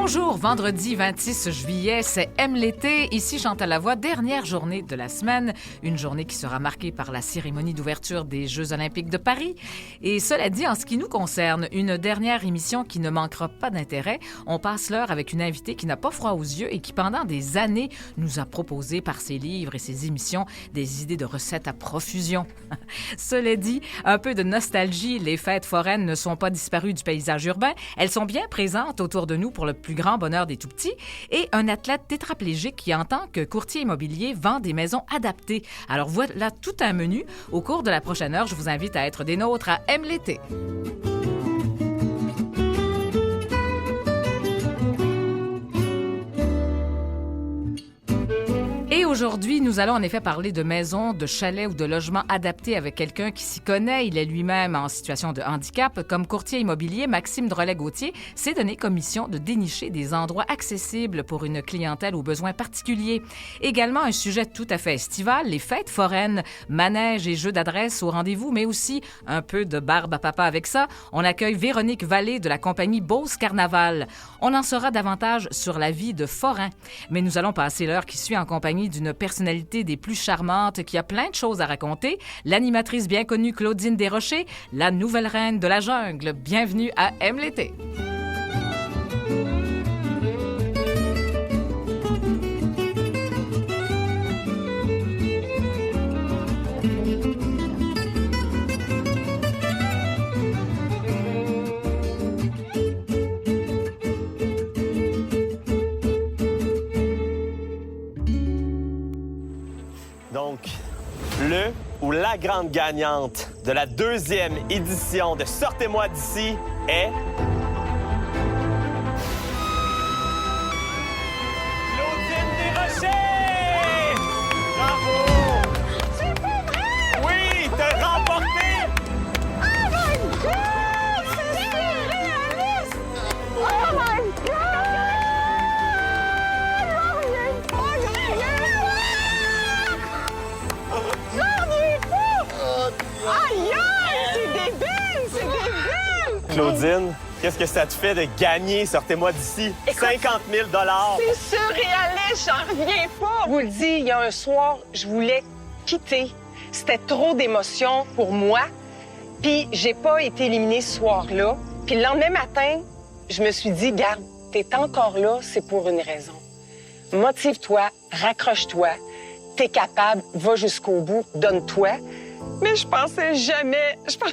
Bonjour, vendredi 26 juillet, c'est Aime l'été. Ici Chantal Lavoie, dernière journée de la semaine. Une journée qui sera marquée par la cérémonie d'ouverture des Jeux olympiques de Paris. Et cela dit, en ce qui nous concerne, une dernière émission qui ne manquera pas d'intérêt. On passe l'heure avec une invitée qui n'a pas froid aux yeux et qui, pendant des années, nous a proposé par ses livres et ses émissions des idées de recettes à profusion. Cela dit, un peu de nostalgie, les fêtes foraines ne sont pas disparues du paysage urbain. Elles sont bien présentes autour de nous pour le plus grand bonheur des tout-petits, et un athlète tétraplégique qui, en tant que courtier immobilier, vend des maisons adaptées. Alors voilà tout un menu. Au cours de la prochaine heure, je vous invite à être des nôtres à Aime l'été. Et aujourd'hui, nous allons en effet parler de maisons, de chalets ou de logements adaptés avec quelqu'un qui s'y connaît. Il est lui-même en situation de handicap. Comme courtier immobilier, Maxime Drolet-Gauthier s'est donné comme mission de dénicher des endroits accessibles pour une clientèle aux besoins particuliers. Également, un sujet tout à fait estival, les fêtes foraines, manèges et jeux d'adresse au rendez-vous, mais aussi un peu de barbe à papa avec ça. On accueille Véronique Vallée de la compagnie Beauce Carnaval. On en saura davantage sur la vie de forain. Mais nous allons passer l'heure qui suit en compagnie d'une personnalité des plus charmantes qui a plein de choses à raconter, l'animatrice bien connue Claudine Desrochers, la nouvelle reine de la jungle. Bienvenue à Aime l'été. Donc, le ou la grande gagnante de la deuxième édition de Sortez-moi d'ici est... Claudine Desrochers! Bravo! C'est pas vrai! Oui, t'as remporté! Oh my God! C'est surréaliste! Oh my God! J'en reviens pas! J'en reviens pas! Aïe aïe! C'est débile! C'est débile! Claudine, qu'est-ce que ça te fait de gagner Sortez-moi d'ici? 50 000 C'est surréaliste! J'en reviens pas! Je vous le dis, il y a un soir, je voulais quitter. C'était trop d'émotions pour moi. Puis j'ai pas été éliminée ce soir-là. Puis le lendemain matin, je me suis dit, garde, t'es encore là, c'est pour une raison. Motive-toi, raccroche-toi, t'es capable, va jusqu'au bout, donne-toi. Mais je pensais jamais, j'en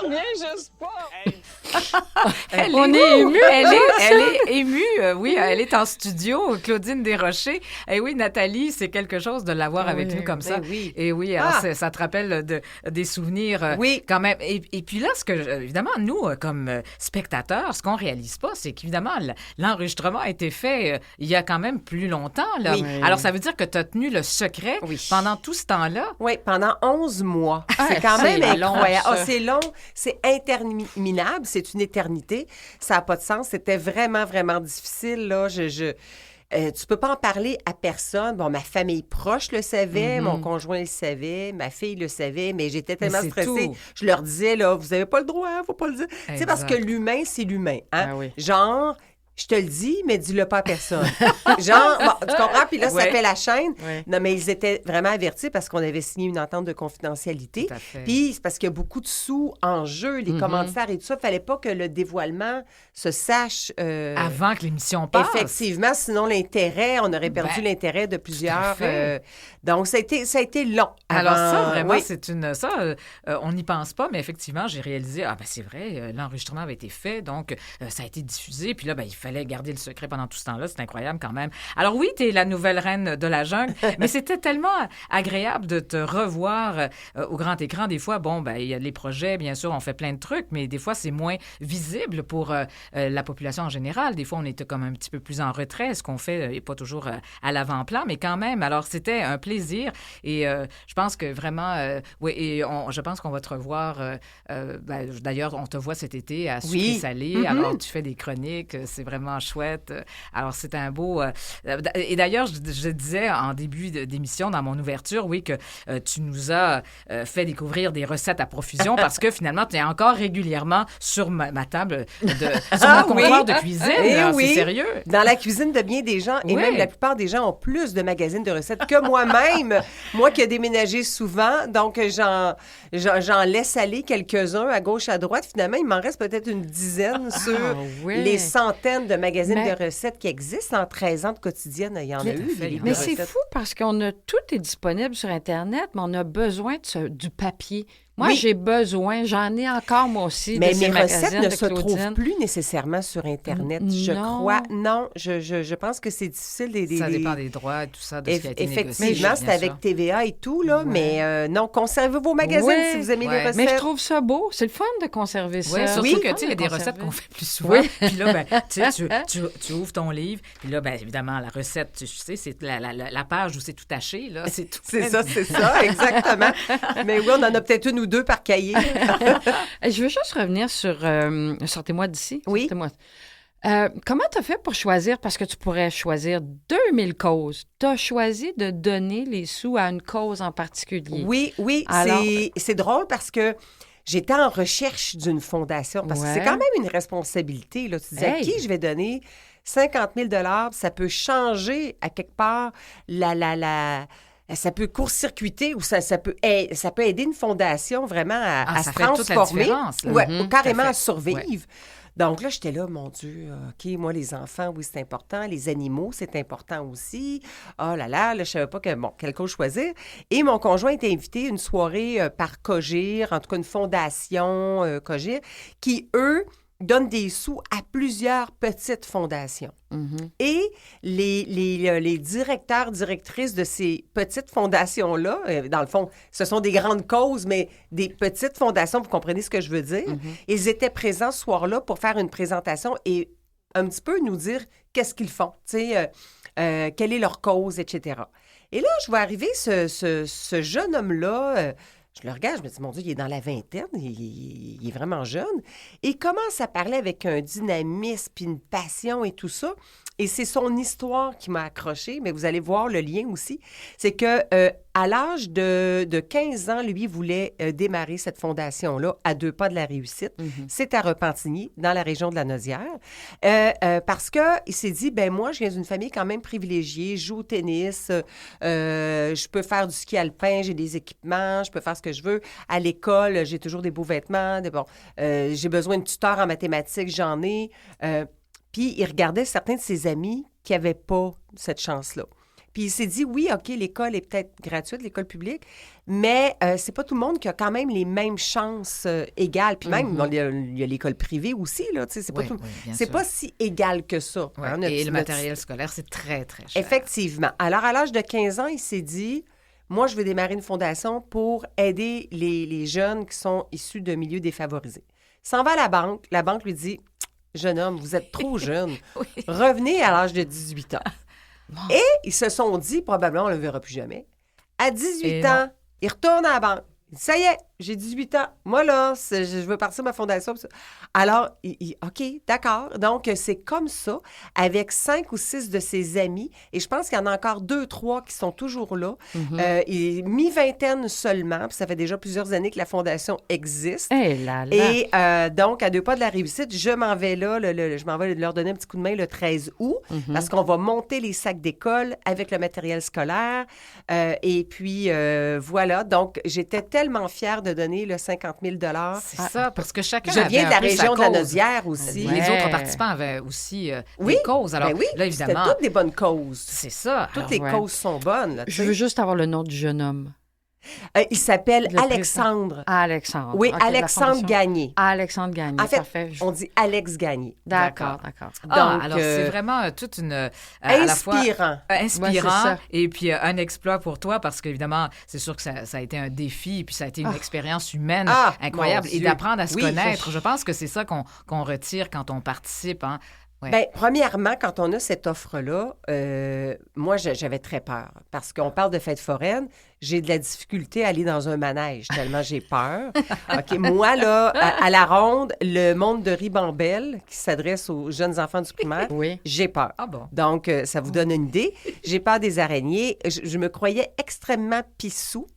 reviens juste pas. On est émue. Elle est émue. Oui, elle est en studio, Claudine Desrochers. Et oui, Nathalie, c'est quelque chose de l'avoir avec nous comme ça. Oui. Et oui, alors ça te rappelle des souvenirs Oui. quand même. Et puis là, évidemment, nous, comme spectateurs, ce qu'on réalise pas, c'est qu'évidemment, l'enregistrement a été fait il y a quand même plus longtemps. Là. Oui. Alors, ça veut dire que tu as tenu le secret pendant tout ce temps-là. Oui, pendant 11 mois. Ah, C'est quand même c'est long, incroyable. ça. C'est long, c'est interminable, c'est une éternité. Ça n'a pas de sens. C'était vraiment, vraiment difficile. Là. Tu peux pas en parler à personne. Bon, ma famille proche le savait, mon conjoint le savait, ma fille le savait, mais j'étais tellement c'est stressée. tout. Je leur disais, là, vous avez pas le droit, faut pas le dire. Tu sais, parce que l'humain, c'est l'humain. Hein? Ah oui. Genre, je te le dis, mais dis-le pas à personne. Genre, bon, tu comprends? Puis là, ça fait la chaîne. Ouais. Non, mais ils étaient vraiment avertis parce qu'on avait signé une entente de confidentialité. Tout à fait. Puis c'est parce qu'il y a beaucoup de sous en jeu, les commanditaires et tout ça. Il fallait pas que le dévoilement se sache... Avant que l'émission passe. Effectivement, sinon l'intérêt, on aurait perdu l'intérêt de plusieurs. fait. Donc, ça a été long. Alors ça, avant- vraiment, oui. on n'y pense pas, mais effectivement, j'ai réalisé, c'est vrai, l'enregistrement avait été fait, donc ça a été diffusé, puis là, il fallait garder le secret pendant tout ce temps-là, c'est incroyable quand même. Alors oui, tu es la nouvelle reine de la jungle, mais c'était tellement agréable de te revoir au grand écran. Des fois, il y a les projets, bien sûr, on fait plein de trucs, mais des fois, c'est moins visible pour la population en général. Des fois, on est comme un petit peu plus en retrait, ce qu'on fait n'est pas toujours à l'avant-plan, mais quand même, alors c'était un plaisir, et je pense que vraiment, je pense qu'on va te revoir, d'ailleurs, on te voit cet été à Sucré Salé, alors tu fais des chroniques, c'est vraiment vraiment chouette. Alors, c'est un beau... et d'ailleurs, je disais en début d'émission, dans mon ouverture, oui, que tu nous as fait découvrir des recettes à profusion parce que finalement, tu es encore régulièrement sur ma table, sur mon comptoir de cuisine. C'est sérieux. Dans la cuisine de bien des gens, et Oui. même la plupart des gens ont plus de magazines de recettes que moi-même. Moi qui ai déménagé souvent, donc j'en laisse aller quelques-uns à gauche, à droite. Finalement, il m'en reste peut-être une dizaine sur oui. les centaines de magazines Mais- de recettes qui existent. En 13 ans de quotidienne, il y en a eu. fait, des livres Mais de c'est recettes. fou parce qu'on a tout est disponible sur Internet, mais on a besoin du papier. Moi, Oui. j'ai besoin, j'en ai encore moi aussi. Mais de ces mes recettes magazines ne de se trouvent Claudine. plus nécessairement sur Internet, je Non. crois. Non, je pense que c'est difficile. Ça dépend des droits et tout ça, de ce qui a été négocié. Effectivement, c'est bien avec sûr. TVA et tout, là, Ouais. mais non, conservez vos magazines Ouais. si vous aimez Ouais. les recettes. Mais je trouve ça beau. C'est le fun de conserver ça. Oui, surtout Oui. que, tu sais, il y a des Conserver. recettes qu'on fait plus souvent. Oui. Puis là, ben, tu sais, tu ouvres ton livre, puis là, ben, évidemment, la recette, tu sais, c'est la page où c'est tout taché, là, c'est tout. C'est ça, exactement. Mais oui, on en a peut-être une ou deux par cahier. Je veux juste revenir sur Sortez-moi d'ici. Oui. Sortez-moi. Comment tu as fait pour choisir? Parce que tu pourrais choisir 2000 causes. Tu as choisi de donner les sous à une cause en particulier. Oui, Alors- c'est drôle parce que j'étais en recherche d'une fondation, parce que Ouais. c'est quand même une responsabilité. Là. Tu dis à Hey. qui je vais donner 50 000 $, ça peut changer à quelque part ça peut court-circuiter ou ça peut aider une fondation vraiment à Ça se fait toute la transformer. différence, là. Ouais, Mhm, ou carrément tout à à fait. survivre. Ouais. Donc là, j'étais là, mon Dieu, OK, moi, les enfants, oui, c'est important. Les animaux, c'est important aussi. Oh là, je savais pas quelle cause choisir. Et mon conjoint était invité à une soirée par Cogir, en tout cas une fondation Cogir, qui, eux, donnent des sous à plusieurs petites fondations. Mhm. Et les directeurs, directrices de ces petites fondations-là, dans le fond, ce sont des grandes causes, mais des petites fondations, vous comprenez ce que je veux dire? Ils étaient présents ce soir-là pour faire une présentation et un petit peu nous dire qu'est-ce qu'ils font, tu sais, quelle est leur cause, etc. Et là, je vois arriver ce jeune homme-là, je le regarde, je me dis, mon Dieu, il est dans la vingtaine, il est vraiment jeune. Et il commence à parler avec un dynamisme, puis une passion et tout ça. Et c'est son histoire qui m'a accrochée, mais vous allez voir le lien aussi. C'est que à l'âge de 15 ans, lui voulait démarrer cette fondation-là à 2 pas de la réussite. C'est à Repentigny, dans la région de la Naudière. Parce qu'il s'est dit, ben moi, je viens d'une famille quand même privilégiée, je joue au tennis, je peux faire du ski alpin, j'ai des équipements, je peux faire ce que je veux. À l'école, j'ai toujours des beaux vêtements, j'ai besoin de tuteurs en mathématiques, j'en ai. Puis il regardait certains de ses amis qui n'avaient pas cette chance-là. Puis il s'est dit, oui, OK, l'école est peut-être gratuite, l'école publique, mais c'est pas tout le monde qui a quand même les mêmes chances égales. Puis même, bon, il y a l'école privée aussi, là, tu sais, c'est pas Oui, tout... oui, bien c'est sûr. pas si égal que ça. Ouais. hein, Et le notre- matériel scolaire, c'est très, très cher. Effectivement. Alors, à l'âge de 15 ans, il s'est dit, moi, je vais démarrer une fondation pour aider les jeunes qui sont issus de milieux défavorisés. Il s'en va à la banque. La banque lui dit, jeune homme, vous êtes trop jeune. Oui. Revenez à l'âge de 18 ans. Et ils se sont dit, probablement, on ne le verra plus jamais. À 18 Et ans, il retourne à la banque. Il dit, ça y est, j'ai 18 ans. Moi, là, je veux partir de ma fondation. Alors, OK, d'accord. Donc, c'est comme ça, avec 5 ou 6 de ses amis. Et je pense qu'il y en a encore 2, 3 qui sont toujours là. Mi-vingtaine seulement. Puis ça fait déjà plusieurs années que la fondation existe. Eh là là. Et donc, à 2 pas de la réussite, je m'en vais là, je m'en vais leur donner un petit coup de main le 13 août, parce qu'on va monter les sacs d'école avec le matériel scolaire. Et puis, voilà. Donc, j'étais tellement fière de donner le 50 000 $. C'est ça, parce que chacun Je viens de avait la un peu sa région de la cause. Naudière aussi. Les Ouais. autres participants avaient aussi Oui, des causes. Alors, ben oui, là, c'était évidemment, toutes des bonnes causes. c'est ça. Toutes Alors, les ouais. causes sont bonnes. Là, tu Je sais. veux juste avoir le nom du jeune homme. Il s'appelle Le Alexandre. Alexandre. Oui, OK, de la Alexandre Fondation. Gagné. Alexandre Gagné. En fait, Parfait. on dit Alex Gagné. D'accord. Ah, Donc, alors, c'est vraiment toute une... à la fois, Inspirant. inspirant Ouais, c'est ça. et puis un exploit pour toi parce qu'évidemment, c'est sûr que ça a été un défi puis ça a été une expérience humaine Ah, incroyable mon et Dieu. d'apprendre à se Oui, connaître. Je pense que c'est ça qu'on retire quand on participe, hein. Ouais. Bien, premièrement, quand on a cette offre-là, moi, j'avais très peur. Parce qu'on parle de fête foraine, j'ai de la difficulté à aller dans un manège, tellement j'ai peur. OK, moi, là, à la ronde, le monde de Ribambelle, qui s'adresse aux jeunes enfants du primaire, Oui. j'ai peur. Ah bon? Donc, ça vous donne une idée. J'ai peur des araignées. Je me croyais extrêmement pissou,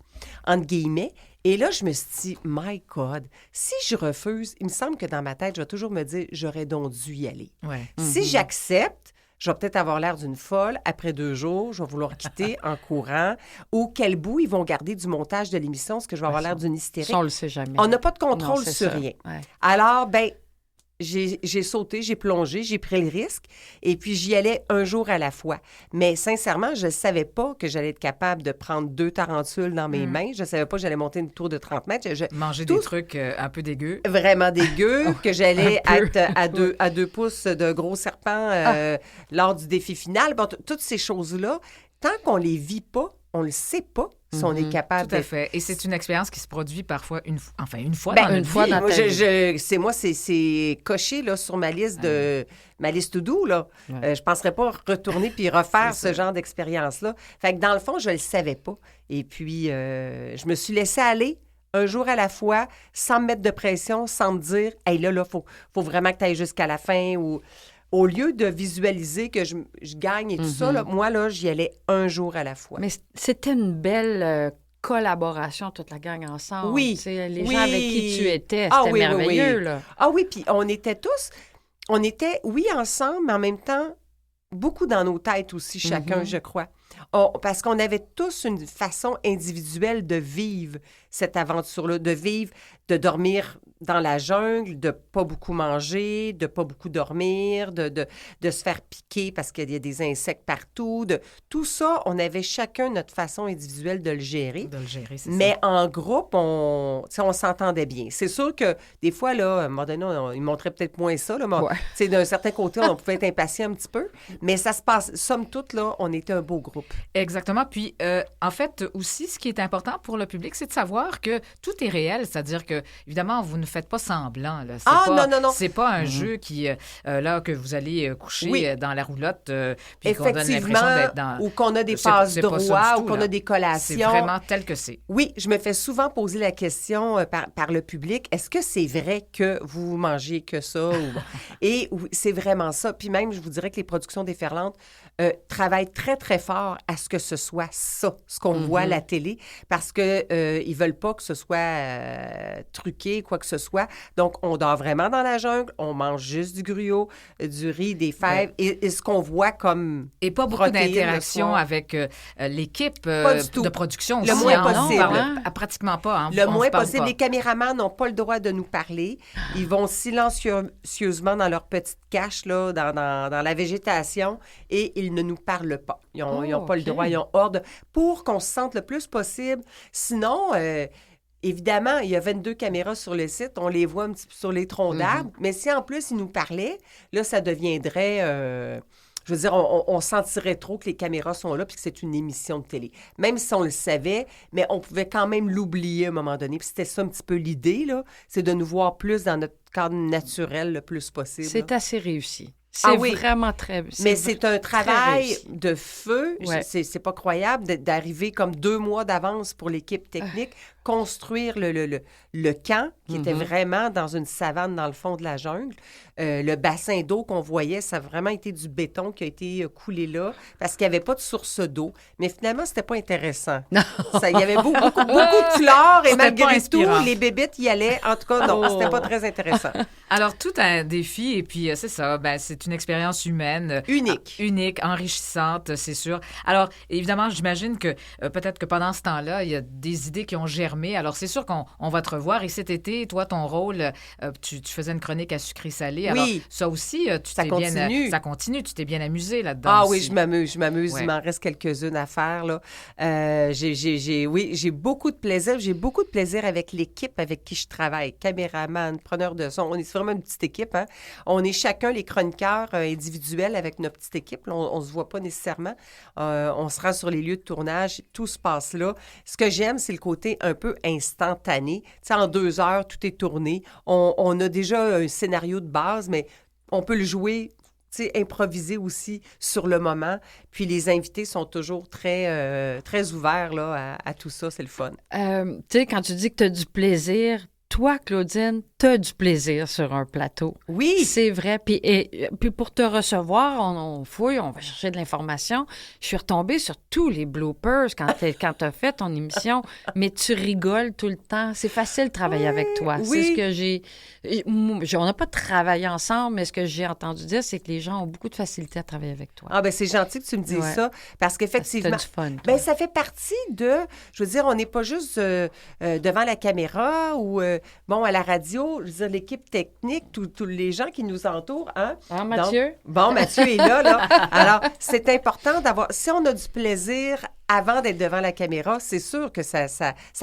entre guillemets. Et là, je me suis dit, my God, si je refuse, il me semble que dans ma tête, je vais toujours me dire, j'aurais donc dû y aller. Ouais. Si j'accepte, je vais peut-être avoir l'air d'une folle. Après 2 jours, je vais vouloir quitter en courant. Ou quel bout ils vont garder du montage de l'émission, est-ce que je vais avoir l'air d'une hystérique? Ça, on le sait jamais. On n'a pas de contrôle Non, c'est sur ça. rien. Ouais. Alors, ben, j'ai sauté, j'ai plongé, j'ai pris le risque et puis j'y allais un jour à la fois. Mais sincèrement, je ne savais pas que j'allais être capable de prendre 2 tarentules dans mes mains. Je ne savais pas que j'allais monter une tour de 30 mètres. Manger tout- des trucs un peu dégueux. Vraiment dégueu, que j'allais Un peu. être à deux pouces de gros serpent lors du défi final. Bon, toutes ces choses-là, tant qu'on les vit pas, on le sait pas si on est capable Tout à de... fait. Et c'est une expérience qui se produit parfois une fois Ben, dans une notre fois vie. dans Moi, ta vie. c'est coché là, sur ma liste to do. Là. Ouais. Je ne penserais pas retourner puis refaire C'est ce genre d'expérience-là. Fait que dans le fond, je ne le savais pas. Et puis, je me suis laissée aller un jour à la fois, sans me mettre de pression, sans me dire, hey, là, faut vraiment que tu ailles jusqu'à la fin. Ou au lieu de visualiser que je gagne et tout ça, là, moi, là, j'y allais un jour à la fois. Mais c'était une belle collaboration, toute la gang ensemble. Oui. Tu sais, les Oui. gens avec qui tu étais, c'était Ah oui, oui, merveilleux, oui. là. Ah oui, puis on était, oui, ensemble, mais en même temps, beaucoup dans nos têtes aussi, chacun, je crois. Parce qu'on avait tous une façon individuelle de vivre cette aventure-là, de dormir dans la jungle, de pas beaucoup manger, de pas beaucoup dormir, de se faire piquer parce qu'il y a des insectes partout. Tout ça, on avait chacun notre façon individuelle de le gérer. De le gérer, c'est Mais ça. en groupe, on s'entendait bien. C'est sûr que des fois, là, à un moment donné, ils montraient peut-être moins ça. Là, mais, Ouais. tu sais, d'un certain côté, on pouvait être impatient un petit peu. Mais ça se passe, somme toute, là, on était un beau groupe. Exactement. Puis, en fait, aussi, ce qui est important pour le public, c'est de savoir que tout est réel. C'est-à-dire que, évidemment, vous ne faites pas semblant. Là. Ah, non. C'est pas un jeu qui, là, que vous allez coucher Oui. Dans la roulotte, puis qu'on donne l'impression Effectivement, d'être dans... ou qu'on a des C'est passes pas ça du droits, tout, ou qu'on là. a des C'est collations. vraiment tel que c'est. Oui, je me fais souvent poser la question par le public, est-ce que c'est vrai que vous mangez que ça? Et oui, c'est vraiment ça. Puis même, je vous dirais que les productions déferlantes travaillent très, très fort à ce que ce soit ça, ce qu'on voit à la télé, parce que ils veulent pas que ce soit truqué, quoi que ce soit. Donc, on dort vraiment dans la jungle, on mange juste du gruau, du riz, des fèves, et ce qu'on voit comme Et pas beaucoup protéines le d'interaction soir. avec l'équipe Pas du tout. de production Le aussi. moins hein. possible. On parle pratiquement pas. Hein. Le On moins se parle possible. pas. Les caméramans n'ont pas le droit de nous parler. Ils vont silencieusement dans leur petite cache, là, dans la végétation, et ils ne nous parlent pas. Ils n'ont pas le OK. droit, ils ont ordre pour qu'on se sente le plus possible. Sinon, évidemment, il y a 22 caméras sur le site, on les voit un petit peu sur les troncs d'arbres, mais si en plus ils nous parlaient, là, ça deviendrait... je veux dire, on sentirait trop que les caméras sont là puis que c'est une émission de télé. Même si on le savait, mais on pouvait quand même l'oublier à un moment donné. Puis c'était ça un petit peu l'idée, là, c'est de nous voir plus dans notre cadre naturel le plus possible. C'est là. assez réussi. C'est Ah oui. vraiment très... Mais c'est un travail réussi. de feu. Ouais. C'est pas croyable d'arriver comme 2 mois d'avance pour l'équipe technique, construire le camp qui était vraiment dans une savane dans le fond de la jungle. Le bassin d'eau qu'on voyait, ça a vraiment été du béton qui a été coulé là parce qu'il n'y avait pas de source d'eau. Mais finalement, c'était pas intéressant. Il y avait beaucoup de chlore et C'était pas malgré inspirant. tout, les bébites y allaient. En tout cas, non, c'était pas très intéressant. Alors, tout un défi, et puis c'est ça, ben, c'est une expérience humaine. Unique. Unique, enrichissante, c'est sûr. Alors, évidemment, j'imagine que peut-être que pendant ce temps-là, il y a des idées qui ont germé. Alors, c'est sûr qu'on va te revoir. Et cet été, toi, ton rôle, tu faisais une chronique à sucré-salé. Alors, Oui. ça aussi, Ça continue. ça continue. Tu t'es bien amusé là-dedans. Ah aussi. oui, je m'amuse. Ouais. Il m'en reste quelques-unes à faire, là. J'ai beaucoup de plaisir. J'ai beaucoup de plaisir avec l'équipe avec qui je travaille. Caméraman, preneur de son. On est vraiment une petite équipe, hein. On est chacun les chroniqueurs individuels avec notre petite équipe. Là, on se voit pas nécessairement. On se rend sur les lieux de tournage. Tout se passe là. Ce que j'aime, c'est le côté un peu instantané. Tu sais, en 2 heures, tout est tourné. On a déjà un scénario de base, mais on peut le jouer tu sais, improviser aussi sur le moment. Puis les invités sont toujours très ouverts là, à tout ça. C'est le fun. Tu sais, quand tu dis que tu as du plaisir, toi, Claudine, tu as du plaisir sur un plateau. Oui! C'est vrai. Puis pour te recevoir, on fouille, on va chercher de l'information. Je suis retombée sur tous les bloopers quand tu as fait ton émission, mais tu rigoles tout le temps. C'est facile de travailler avec toi. Oui. C'est ce que on n'a pas travaillé ensemble, mais ce que j'ai entendu dire, c'est que les gens ont beaucoup de facilité à travailler avec toi. Ah ben c'est gentil que tu me dises Ouais. ça, parce qu'effectivement... T'as du fun, toi. Ben ça fait partie de... Je veux dire, on n'est pas juste devant la caméra ou, à la radio, je veux dire, l'équipe technique, tous les gens qui nous entourent, hein? Hein, Mathieu? Donc, Mathieu est là. Alors, c'est important d'avoir... Si on a du plaisir avant d'être devant la caméra, c'est sûr que ça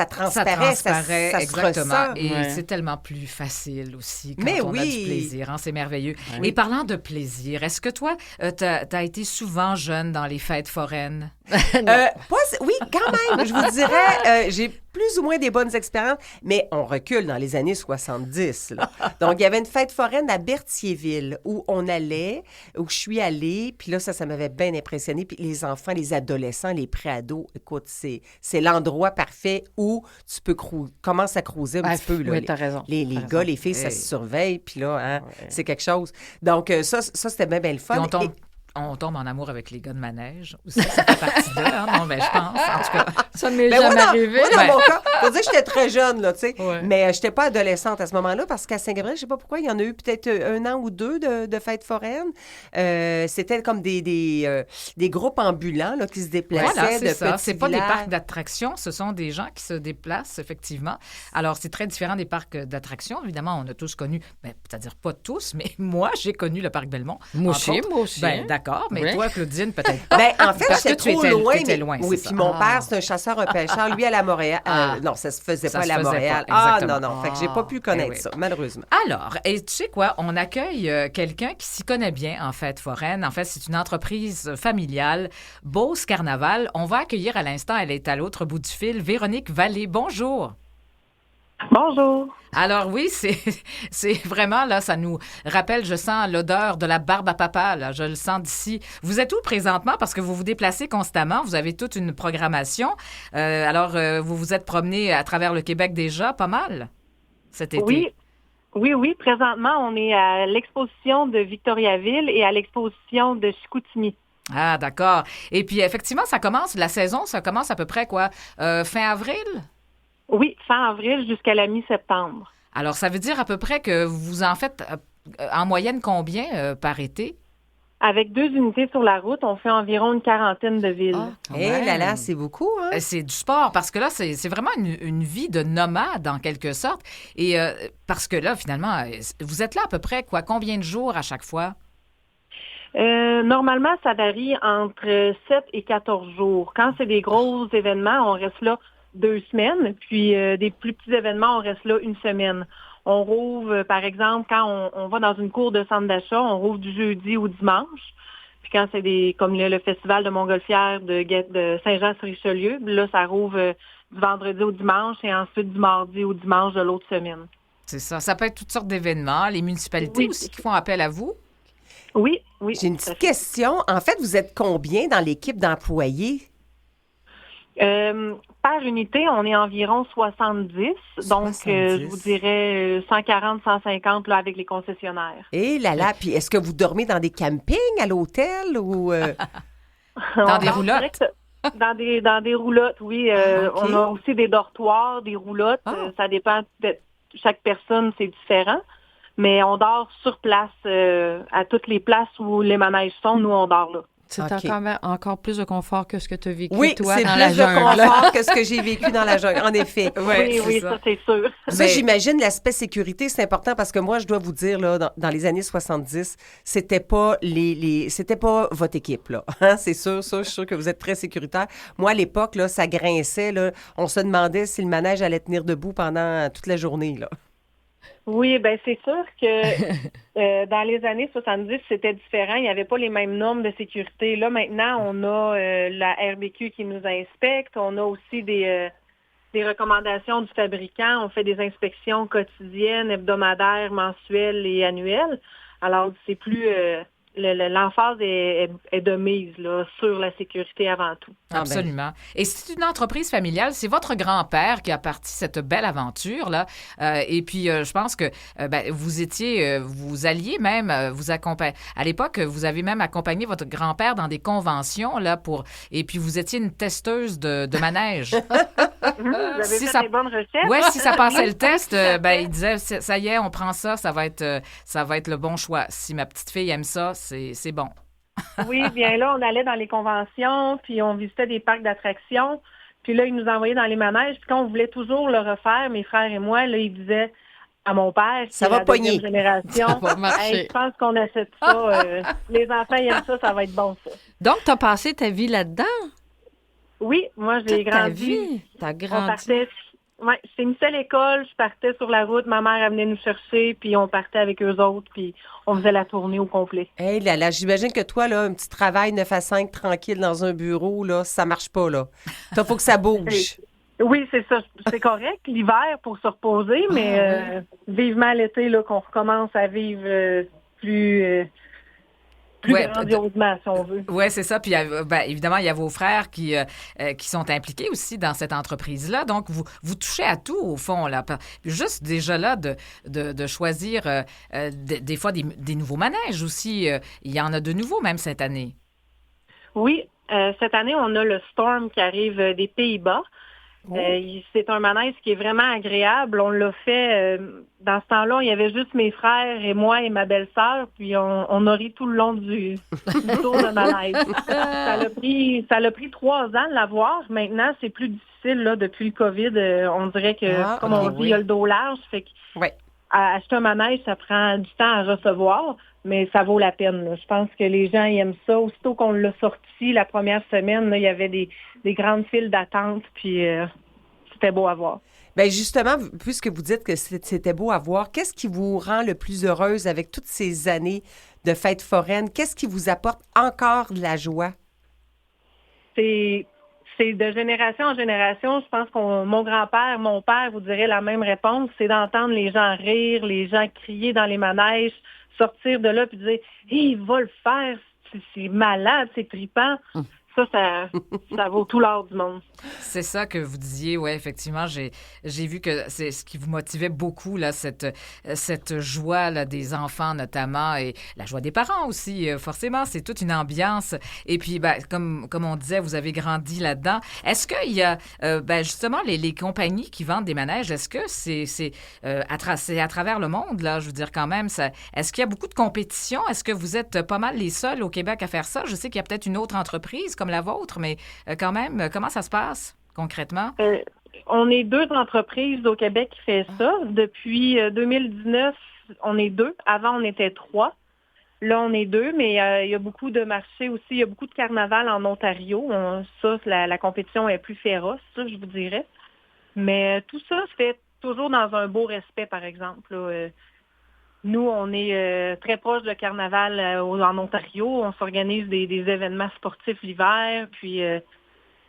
transparaît, ça se exactement. ressent. Et Ouais. c'est tellement plus facile aussi quand Mais on a du oui. plaisir. Hein, c'est merveilleux. Et parlant de plaisir, est-ce que toi, t'as été souvent jeune dans les fêtes foraines? Oui, quand même, je vous dirais, j'ai plus ou moins des bonnes expériences, mais on recule dans les années 70. Là. Donc, il y avait une fête foraine à Berthierville où on allait, où je suis allée, puis là, ça m'avait bien impressionné. Puis les enfants, les adolescents, les préados, écoute, c'est l'endroit parfait où tu peux commencer à cruiser un petit peu. Là, oui, t'as raison. Les T'as gars, raison. les filles, ça Hey. se surveille, puis là, hein, c'est quelque chose. Donc, ça c'était bien, bien le fun. Puis on tombe en amour avec les gars de manège aussi. Ça fait partie d'eux, hein? Non, ben, je pense. En tout cas, Ça m'est Ben, jamais moi, arrivé. Moi, dans Ouais. mon cas, faut dire que j'étais très jeune, là, tu sais. Ouais. Mais j'étais pas adolescente à ce moment-là parce qu'à Saint-Gabriel, je sais pas pourquoi, il y en a eu peut-être 1 an ou 2 de fêtes foraines. C'était comme des groupes ambulants là, qui se déplaçaient voilà, de c'est ça. petits C'est pas des villages. parcs d'attractions, ce sont des gens qui se déplacent, effectivement. Alors, c'est très différent des parcs d'attractions. Évidemment, on a tous connu, c'est-à-dire pas tous, mais moi, j'ai connu le parc Belmont. Moi entre aussi, autres. moi aussi. Ben, d'accord, mais Oui. toi, Claudine, peut-être pas. Ben, en fait, Parce j'étais que tu trop étais- loin. t'étais mais- loin, oui, c'est puis ça. mon Ah. père, c'est un chasseur, un pêcheur. Lui, à la Montréal. Non, ça se faisait Ça pas à se la faisait Montréal. pas, Ah, exactement. non. Fait que j'ai pas pu connaître Eh oui. ça, malheureusement. Alors, et tu sais quoi, on accueille quelqu'un qui s'y connaît bien en fête foraine. En fait, c'est une entreprise familiale, Beauce Carnaval. On va accueillir à l'instant, elle est à l'autre bout du fil, Véronique Vallée. Bonjour. Bonjour. Alors oui, c'est vraiment, là, ça nous rappelle, je sens l'odeur de la barbe à papa, là, je le sens d'ici. Vous êtes où présentement? Parce que vous vous déplacez constamment, vous avez toute une programmation. Alors, vous vous êtes promené à travers le Québec déjà, pas mal, cet été. Oui. Présentement, on est à l'exposition de Victoriaville et à l'exposition de Chicoutimi. Ah, d'accord. Et puis, effectivement, la saison, ça commence à peu près, quoi, fin avril? Oui, fin avril jusqu'à la mi-septembre. Alors, ça veut dire à peu près que vous en faites en moyenne combien par été? Avec 2 unités sur la route, on fait environ une 40aine de villes. quand Eh même. là là, c'est beaucoup, hein? C'est du sport, parce que là, c'est vraiment une vie de nomade, en quelque sorte. Et parce que là, finalement, vous êtes là à peu près, quoi, combien de jours à chaque fois? Normalement, ça varie entre 7 et 14 jours. Quand c'est des gros événements, on reste là 2 semaines. Puis des plus petits événements, on reste là 1 semaine. On rouvre, par exemple, quand on va dans une cour de centre d'achat, on rouvre du jeudi au dimanche. Puis quand c'est comme le festival de Montgolfière de Saint-Jean-sur-Richelieu, là, ça rouvre du vendredi au dimanche et ensuite du mardi au dimanche de l'autre semaine. C'est ça. Ça peut être toutes sortes d'événements. Les municipalités Oui, aussi c'est qui font appel à vous. Oui. J'ai une tout à petite fait. question. En fait, vous êtes combien dans l'équipe d'employés? Par unité, on est environ 70. Donc, 70. je vous dirais 140, 150 là, avec les concessionnaires. Et là, puis est-ce que vous dormez dans des campings à l'hôtel ou... Dans des On roulottes? dirait que dans des roulottes, oui. OK. On a aussi des dortoirs, des roulottes. Ah. Ça dépend de chaque personne, c'est différent. Mais on dort sur place, à toutes les places où les manèges sont, nous, on dort là. C'est OK. encore plus de confort que ce que tu as vécu, Oui, toi, c'est dans plus la de jungle. confort que ce que j'ai vécu dans la jungle, en effet. Oui, ça, c'est sûr. Ça, Mais- j'imagine, l'aspect sécurité, c'est important parce que moi, je dois vous dire, là, dans les années 70, c'était pas c'était pas votre équipe, là. Hein, c'est sûr, ça, je suis sûre que vous êtes très sécuritaire. Moi, à l'époque, là, ça grinçait, là. On se demandait si le manège allait tenir debout pendant toute la journée, là. Oui, ben c'est sûr que dans les années 70, c'était différent. Il n'y avait pas les mêmes normes de sécurité. Là, maintenant, on a la RBQ qui nous inspecte. On a aussi des recommandations du fabricant. On fait des inspections quotidiennes, hebdomadaires, mensuelles et annuelles. Alors, c'est plus l'emphase est de mise là, sur la sécurité avant tout. Absolument. Et c'est une entreprise familiale. C'est votre grand-père qui a parti cette belle aventure-là. Et puis, je pense que vous alliez même vous accompagner. À l'époque, vous avez même accompagné votre grand-père dans des conventions, là, et puis vous étiez une testeuse de manège. Vous avez fait des bonnes recettes. Oui, si ça passait le test, il disait, ça y est, on prend ça, ça va être le bon choix. Si ma petite fille aime ça, c'est bon. Oui, bien là, on allait dans les conventions, puis on visitait des parcs d'attractions. Puis là, ils nous envoyaient dans les manèges. Puis quand on voulait toujours le refaire, mes frères et moi, là, ils disaient à mon père, qui est la deuxième génération, hey, je pense qu'on achète ça. Les enfants, ils aiment ça, ça va être bon, ça. Donc, tu as passé ta vie là-dedans? Oui, moi, j'ai grandi. T'as grandi. Oui, je finissais l'école, je partais sur la route, ma mère elle venait nous chercher, puis on partait avec eux autres, puis on faisait la tournée au complet. Hey, là, j'imagine que toi, là, un petit travail 9 à 5 tranquille dans un bureau, là, ça marche pas, là. Il faut que ça bouge. Oui, c'est ça. C'est correct, l'hiver, pour se reposer, mais vivement l'été, là, qu'on recommence à vivre plus grandiosement, si on veut. Oui, c'est ça. Puis, évidemment, il y a vos frères qui sont impliqués aussi dans cette entreprise-là. Donc, vous touchez à tout, au fond, là. Juste déjà là, de choisir des fois des nouveaux manèges aussi. Il y en a de nouveaux, même cette année. Oui. Cette année, on a le Storm qui arrive des Pays-Bas. C'est un manège qui est vraiment agréable. On l'a fait, dans ce temps-là, il y avait juste mes frères et moi et ma belle-sœur, puis on a ri tout le long du tour de manège. Ça l'a pris 3 ans de l'avoir. Maintenant, c'est plus difficile là, depuis le COVID. On dirait que, comme on dit, il y a le dos large. Fait que acheter un manège, ça prend du temps à recevoir, mais ça vaut la peine. Là. Je pense que les gens ils aiment ça. Aussitôt qu'on l'a sorti la première semaine, là, il y avait des grandes files d'attente, puis c'était beau à voir. Bien, justement, puisque vous dites que c'était beau à voir, qu'est-ce qui vous rend le plus heureuse avec toutes ces années de fêtes foraines? Qu'est-ce qui vous apporte encore de la joie? C'est de génération en génération. Je pense que mon grand-père, mon père vous dirait la même réponse. C'est d'entendre les gens rire, les gens crier dans les manèges, sortir de là puis dire « Hey, il va le faire, c'est malade, c'est trippant ». Ça vaut tout l'or du monde. C'est ça que vous disiez, oui, effectivement. J'ai vu que c'est ce qui vous motivait beaucoup, là, cette joie là, des enfants notamment et la joie des parents aussi, forcément. C'est toute une ambiance. Et puis, comme on disait, vous avez grandi là-dedans. Est-ce qu'il y a, justement, les compagnies qui vendent des manèges, est-ce que c'est à travers le monde, là, je veux dire quand même, est-ce qu'il y a beaucoup de compétition? Est-ce que vous êtes pas mal les seuls au Québec à faire ça? Je sais qu'il y a peut-être une autre entreprise comme la vôtre, mais quand même, comment ça se passe concrètement? On est 2 entreprises au Québec qui fait ça. Depuis 2019, on est 2. Avant, on était 3. Là, on est 2, mais il y a beaucoup de marchés aussi. Il y a beaucoup de carnaval en Ontario. La compétition est plus féroce, ça, je vous dirais. Mais tout ça se fait toujours dans un beau respect, par exemple. Là. Nous, on est très proche de carnaval en Ontario. On s'organise des événements sportifs l'hiver, puis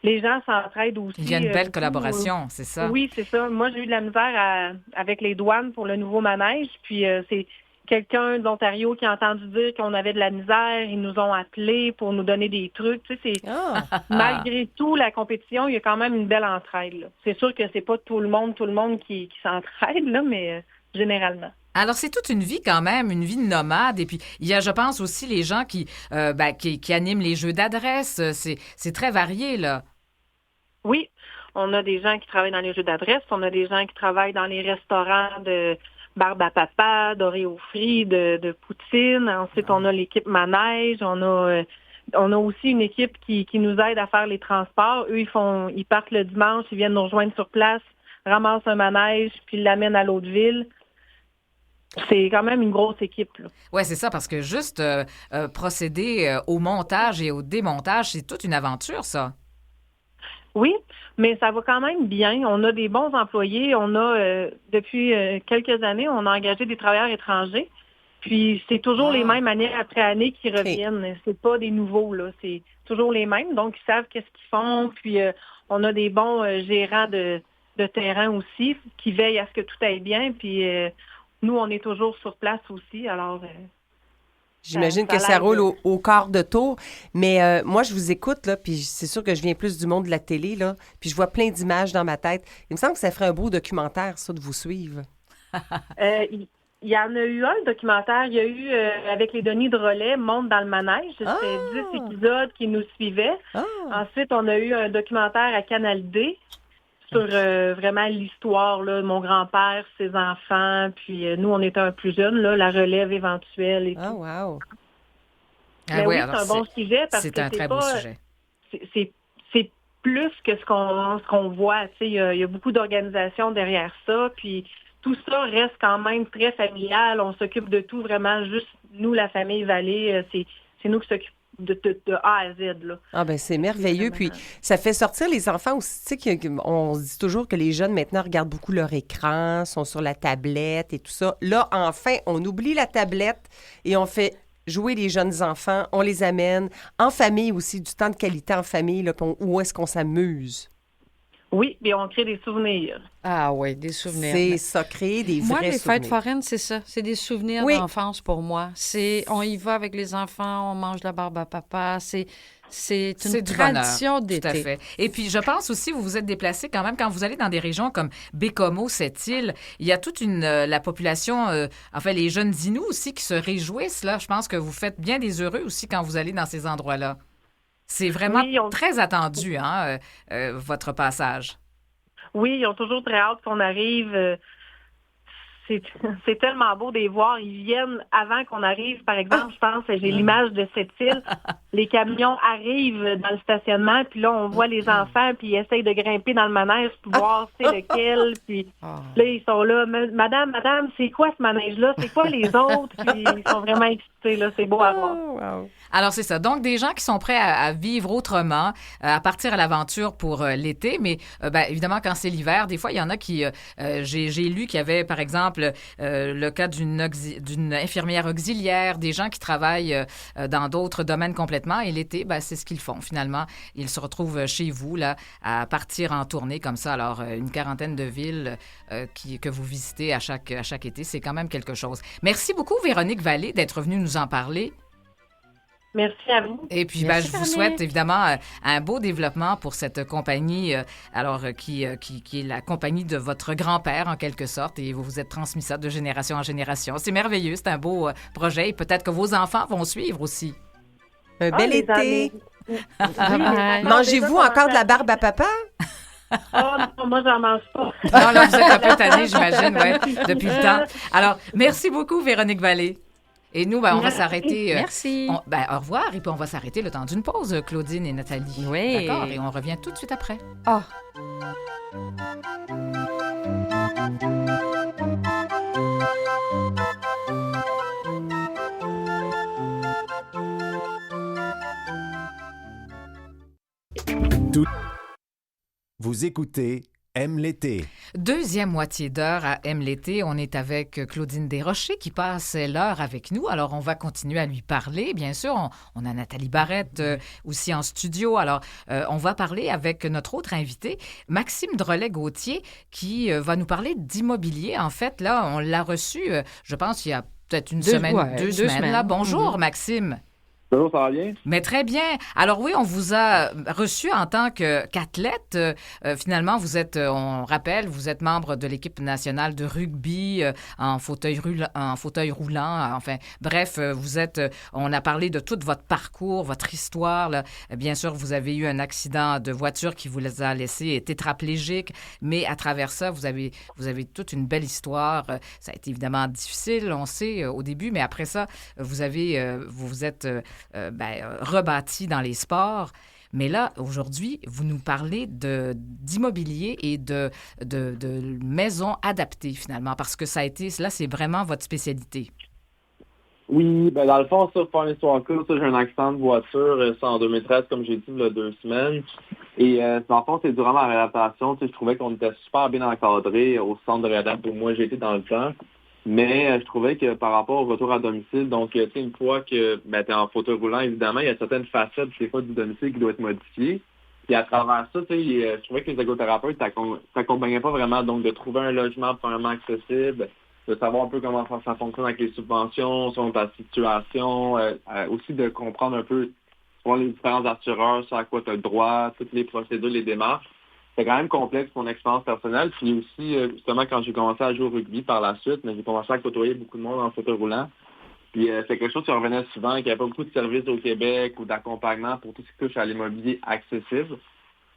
les gens s'entraident aussi. Il y a une belle collaboration, c'est ça? Oui, c'est ça. Moi, j'ai eu de la misère avec les douanes pour le nouveau manège, puis c'est quelqu'un d'Ontario qui a entendu dire qu'on avait de la misère. Ils nous ont appelés pour nous donner des trucs. Tu sais, malgré tout, la compétition, il y a quand même une belle entraide. Là. C'est sûr que c'est pas tout le monde qui s'entraide, là, mais généralement. Alors, c'est toute une vie quand même, une vie de nomade. Et puis, il y a, je pense, aussi les gens qui animent les jeux d'adresse. C'est très varié, là. Oui, on a des gens qui travaillent dans les jeux d'adresse. On a des gens qui travaillent dans les restaurants de barbe à papa, doré aux frites, de poutine. Ensuite, on a l'équipe manège. On a aussi une équipe qui nous aide à faire les transports. Eux, ils partent le dimanche, ils viennent nous rejoindre sur place, ramassent un manège, puis l'amènent à l'autre ville. C'est quand même une grosse équipe. Oui, c'est ça, parce que juste procéder au montage et au démontage, c'est toute une aventure, ça. Oui, mais ça va quand même bien. On a des bons employés. On a, depuis quelques années, on a engagé des travailleurs étrangers. Puis c'est toujours les mêmes année après année qui reviennent. C'est pas des nouveaux, là. C'est toujours les mêmes. Donc, ils savent qu'est-ce qu'ils font. Puis on a des bons gérants de terrain aussi qui veillent à ce que tout aille bien. Puis nous, on est toujours sur place aussi. Alors, J'imagine que ça l'aide. roule au quart de tour. Mais moi, je vous écoute, là, puis c'est sûr que je viens plus du monde de la télé, là, puis je vois plein d'images dans ma tête. Il me semble que ça ferait un beau documentaire, ça, de vous suivre. Il y en a eu un documentaire. Il y a eu, avec les Denis de Relais, Monde dans le manège. C'était 10 épisodes qui nous suivaient. Ensuite, on a eu un documentaire à Canal D sur vraiment l'histoire là, de mon grand-père, ses enfants. Puis nous, on était un plus jeune, là, la relève éventuelle et tout. Wow! Mais oui, c'est un bon sujet parce que c'est un très beau sujet. C'est plus que ce qu'on voit. Tu sais, il y a beaucoup d'organisations derrière ça. Puis tout ça reste quand même très familial. On s'occupe de tout vraiment. Juste nous, la famille Vallée, c'est nous qui s'occupons de A à Z. Là. Ah ben c'est merveilleux. Puis ça fait sortir les enfants aussi. Tu sais, on se dit toujours que les jeunes maintenant regardent beaucoup leur écran, sont sur la tablette et tout ça. Là, enfin, on oublie la tablette et on fait jouer les jeunes enfants. On les amène en famille aussi, du temps de qualité en famille, là, où est-ce qu'on s'amuse. Oui, mais on crée des souvenirs. Ah oui, des souvenirs. C'est ça, créer des Moi, vrais les souvenirs. fêtes foraines, c'est ça. C'est des souvenirs d'enfance pour moi. On y va avec les enfants, on mange la barbe à papa. C'est une du tradition bonheur, d'été. tout à fait. Et puis, je pense aussi, vous vous êtes déplacé quand même, quand vous allez dans des régions comme Bécomo, Sept-Îles, il y a toute la population, enfin, les jeunes Inuits aussi qui se réjouissent, là. Je pense que vous faites bien des heureux aussi quand vous allez dans ces endroits-là. C'est vraiment très attendu, hein, votre passage. Oui, ils ont toujours très hâte qu'on arrive. C'est tellement beau de les voir. Ils viennent avant qu'on arrive. Par exemple, je pense, j'ai l'image de cette île. Les camions arrivent dans le stationnement, puis là, on voit les enfants, puis ils essayent de grimper dans le manège pour voir c'est lequel. Puis là, ils sont là. Madame, c'est quoi ce manège-là? C'est quoi les autres? Puis ils sont vraiment excités. Là. C'est beau à voir. Wow. Alors, c'est ça. Donc, des gens qui sont prêts à vivre autrement, à partir à l'aventure pour l'été. Mais, évidemment, quand c'est l'hiver, des fois, il y en a qui... j'ai lu qu'il y avait, par exemple, le cas d'une infirmière auxiliaire, des gens qui travaillent dans d'autres domaines complètement. Et l'été, c'est ce qu'ils font, finalement. Ils se retrouvent chez vous, là, à partir en tournée comme ça. Alors, une quarantaine de villes que vous visitez à chaque été, c'est quand même quelque chose. Merci beaucoup, Véronique Vallée, d'être venue nous en parler. Merci à vous. Et puis, je vous souhaite évidemment un beau développement pour cette compagnie, qui est la compagnie de votre grand-père, en quelque sorte, et vous vous êtes transmis ça de génération en génération. C'est merveilleux, c'est un beau projet, et peut-être que vos enfants vont suivre aussi. Un bel été. Oui, Mangez-vous encore de la barbe à papa? Non, moi, j'en mange pas. Non, là, vous êtes un peu tannés, j'imagine, depuis le temps. Alors, merci beaucoup, Véronique Vallée. Et nous, on va s'arrêter. Merci. Au revoir. Et puis, on va s'arrêter le temps d'une pause, Claudine et Nathalie. Oui. D'accord. Et on revient tout de suite après. Ah. Vous écoutez Aime l'été. Deuxième moitié d'heure à Aime l'été. On est avec Claudine Desrochers qui passe l'heure avec nous. Alors, on va continuer à lui parler. Bien sûr, on a Nathalie Barrette aussi en studio. Alors, on va parler avec notre autre invité, Maxime Drolet-Gauthier, qui va nous parler d'immobilier. En fait, là, on l'a reçu, je pense, il y a peut-être deux semaines. Là. Bonjour, Maxime. Bonjour, ça va bien? Mais très bien. Alors oui, on vous a reçu en tant qu'athlète. Finalement, vous êtes, on rappelle, vous êtes membre de l'équipe nationale de rugby en fauteuil roulant. Enfin, bref, on a parlé de tout votre parcours, votre histoire. Là. Bien sûr, vous avez eu un accident de voiture qui vous a laissé tétraplégique, mais à travers ça, vous avez toute une belle histoire. Ça a été évidemment difficile, on sait, au début, mais après ça, vous vous êtes rebâti dans les sports. Mais là, aujourd'hui, vous nous parlez d'immobilier et de maisons adaptées, finalement, parce que là, c'est vraiment votre spécialité. Oui, dans le fond, ça, pour faire une histoire courte, j'ai un accident de voiture, ça en 2013, comme j'ai dit, il y a 2 semaines. Et dans le fond, c'est durant ma réadaptation, je trouvais qu'on était super bien encadrés au centre de réadaptation où moi j'ai été dans le temps. Mais je trouvais que par rapport au retour à domicile, donc une fois que tu es en fauteuil roulant, évidemment, il y a certaines facettes des fois du domicile qui doivent être modifiées. Puis à travers ça, je trouvais que les ergothérapeutes t'accompagnaient pas vraiment, donc de trouver un logement premièrement accessible, de savoir un peu comment ça fonctionne avec les subventions, selon ta situation, aussi de comprendre un peu selon les différents assureurs, sur à quoi tu as le droit, toutes les procédures, les démarches. C'est quand même complexe pour mon expérience personnelle. Puis aussi, justement, quand j'ai commencé à jouer au rugby par la suite, mais j'ai commencé à côtoyer beaucoup de monde en fauteuil roulant. Puis c'est quelque chose qui revenait souvent, qu'il n'y avait pas beaucoup de services au Québec ou d'accompagnement pour tout ce qui touche à l'immobilier accessible.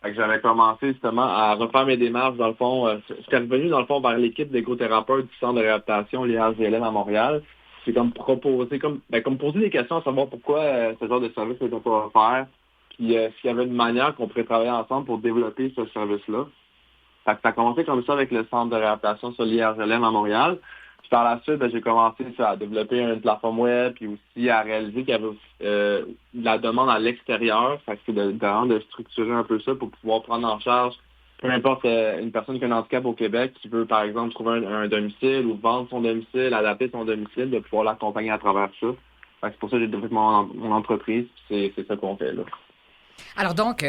Fait que j'avais commencé justement à refaire mes démarches, dans le fond. J'étais revenu, dans le fond, vers l'équipe d'écothérapeutes du centre de réhabilitation, l'IRGLM à Montréal. J'ai comme proposé, comme poser des questions à savoir pourquoi ce genre de service n'était pas offert. Puis s'il y avait une manière qu'on pourrait travailler ensemble pour développer ce service-là. Fait que ça a commencé comme ça avec le centre de réhabilitation sur l'IRGLM à Montréal. Puis par la suite, j'ai commencé à développer une plateforme web, puis aussi à réaliser qu'il y avait de la demande à l'extérieur. Fait que c'est de structurer un peu ça pour pouvoir prendre en charge, peu importe une personne qui a un handicap au Québec qui veut, par exemple, trouver un domicile ou vendre son domicile, adapter son domicile, de pouvoir l'accompagner à travers ça. Fait que c'est pour ça que j'ai développé mon entreprise, puis c'est ça qu'on fait là. Alors donc,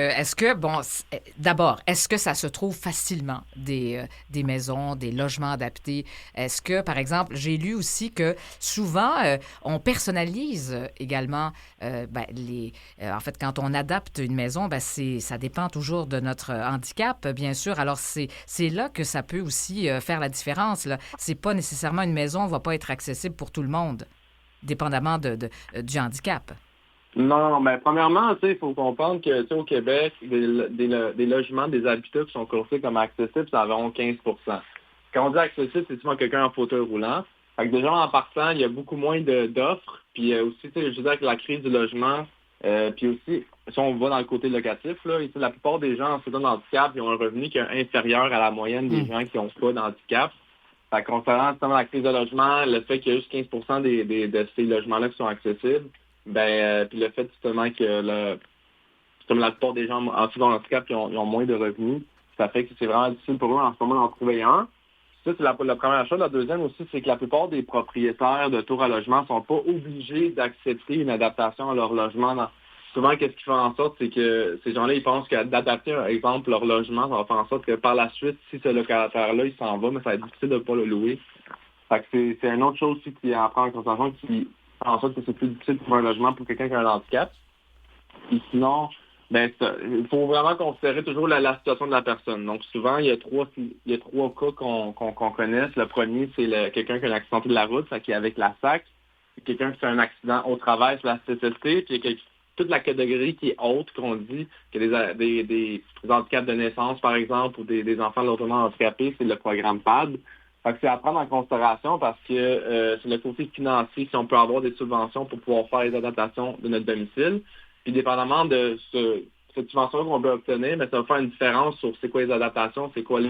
d'abord, est-ce que ça se trouve facilement des maisons, des logements adaptés? Est-ce que, par exemple, j'ai lu aussi que souvent, on personnalise également, en fait, quand on adapte une maison, ça dépend toujours de notre handicap, bien sûr. Alors, c'est là que ça peut aussi faire la différence, là. C'est pas nécessairement une maison va pas être accessible pour tout le monde, dépendamment du handicap. Non, mais premièrement, il faut comprendre que au Québec, des logements, des habitats qui sont classés comme accessibles, c'est environ 15 %. Quand on dit accessible, c'est souvent quelqu'un en fauteuil roulant. Fait que déjà, en partant, il y a beaucoup moins d'offres. Puis aussi, je veux dire, avec la crise du logement, puis aussi, si on va dans le côté locatif, là, la plupart des gens en situation de handicap, ils ont un revenu qui est inférieur à la moyenne des gens qui n'ont pas d'handicap. Fait qu'on concernant justement la crise de logement, le fait qu'il y a juste 15 % de ces logements-là qui sont accessibles, puis le fait justement que comme la plupart des gens en situation de handicap ils ont moins de revenus, ça fait que c'est vraiment difficile pour eux en ce moment d'en trouver un. Ça, c'est la première chose. La deuxième aussi, c'est que la plupart des propriétaires de tours à logement ne sont pas obligés d'accepter une adaptation à leur logement. Souvent, qu'est-ce qui fait en sorte, c'est que ces gens-là, ils pensent que d'adapter, par exemple, leur logement, ça va faire en sorte que par la suite, si ce locataire-là, il s'en va, mais ça va être difficile de ne pas le louer. Fait que c'est une autre chose aussi qui en prend en considération, qui en sorte que c'est plus difficile pour un logement pour quelqu'un qui a un handicap. Et sinon, il faut vraiment considérer toujours la situation de la personne. Donc souvent, il y a trois cas qu'on connaisse. Le premier, c'est quelqu'un qui a un accident de la route, qui est avec la SAC. Quelqu'un qui fait un accident au travail sur la CCC, puis il y a toute la catégorie qui est haute, qu'on dit, que des handicaps de naissance, par exemple, ou des enfants lourdement handicapés, c'est le programme PAD. Fait que c'est à prendre en considération parce que c'est le côté financier, si on peut avoir des subventions pour pouvoir faire les adaptations de notre domicile. Puis dépendamment de cette subvention qu'on peut obtenir, mais ça va faire une différence sur c'est quoi les adaptations, c'est quoi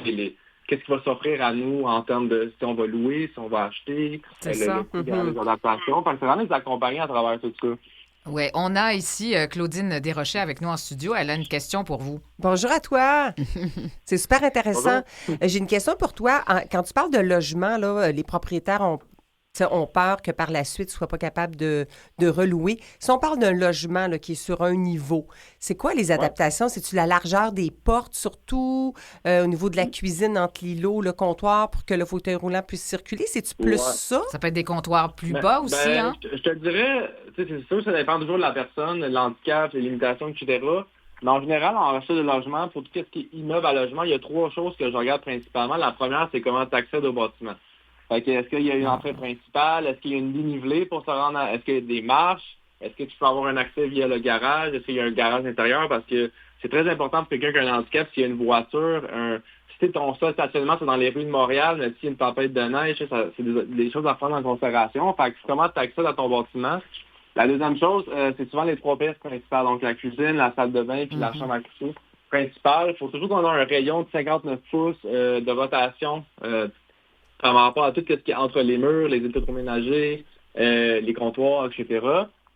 qu'est-ce qui va s'offrir à nous en termes de si on va louer, si on va acheter, les adaptations. Fait que c'est vraiment les accompagner à travers tout ça. Oui, on a ici Claudine Desrochers avec nous en studio. Elle a une question pour vous. Bonjour à toi. C'est super intéressant. J'ai une question pour toi. Quand tu parles de logement, là, les propriétaires ont peur que par la suite, ils ne soient pas capables de relouer. Si on parle d'un logement là, qui est sur un niveau, c'est quoi les adaptations? C'est-tu la largeur des portes, surtout au niveau de la cuisine entre l'îlot, le comptoir, pour que le fauteuil roulant puisse circuler? C'est-tu plus ça? Ça peut être des comptoirs plus bas aussi, hein? Je te dirais, c'est sûr, ça dépend toujours de la personne, l'handicap, les limitations, etc. Mais en général, en rachat de logement, pour tout ce qui est immeuble à logement, il y a trois choses que je regarde principalement. La première, c'est comment tu accèdes au bâtiment. Fait que, est-ce qu'il y a une entrée principale? Est-ce qu'il y a une dénivelée pour se rendre est-ce qu'il y a des marches? Est-ce que tu peux avoir un accès via le garage? Est-ce qu'il y a un garage intérieur? Parce que c'est très important pour quelqu'un qui a un handicap, s'il y a une voiture, si ton sol stationnement, c'est dans les rues de Montréal, mais s'il y a une tempête de neige, c'est des choses à prendre en considération. Fait que comment tu accèdes à ton bâtiment? La deuxième chose, c'est souvent les trois pièces principales. Donc la cuisine, la salle de bain, puis la chambre à coucher principale. Il faut toujours qu'on ait un rayon de 59 pouces de rotation par rapport à tout ce qui est entre les murs, les électroménagers, les comptoirs, etc.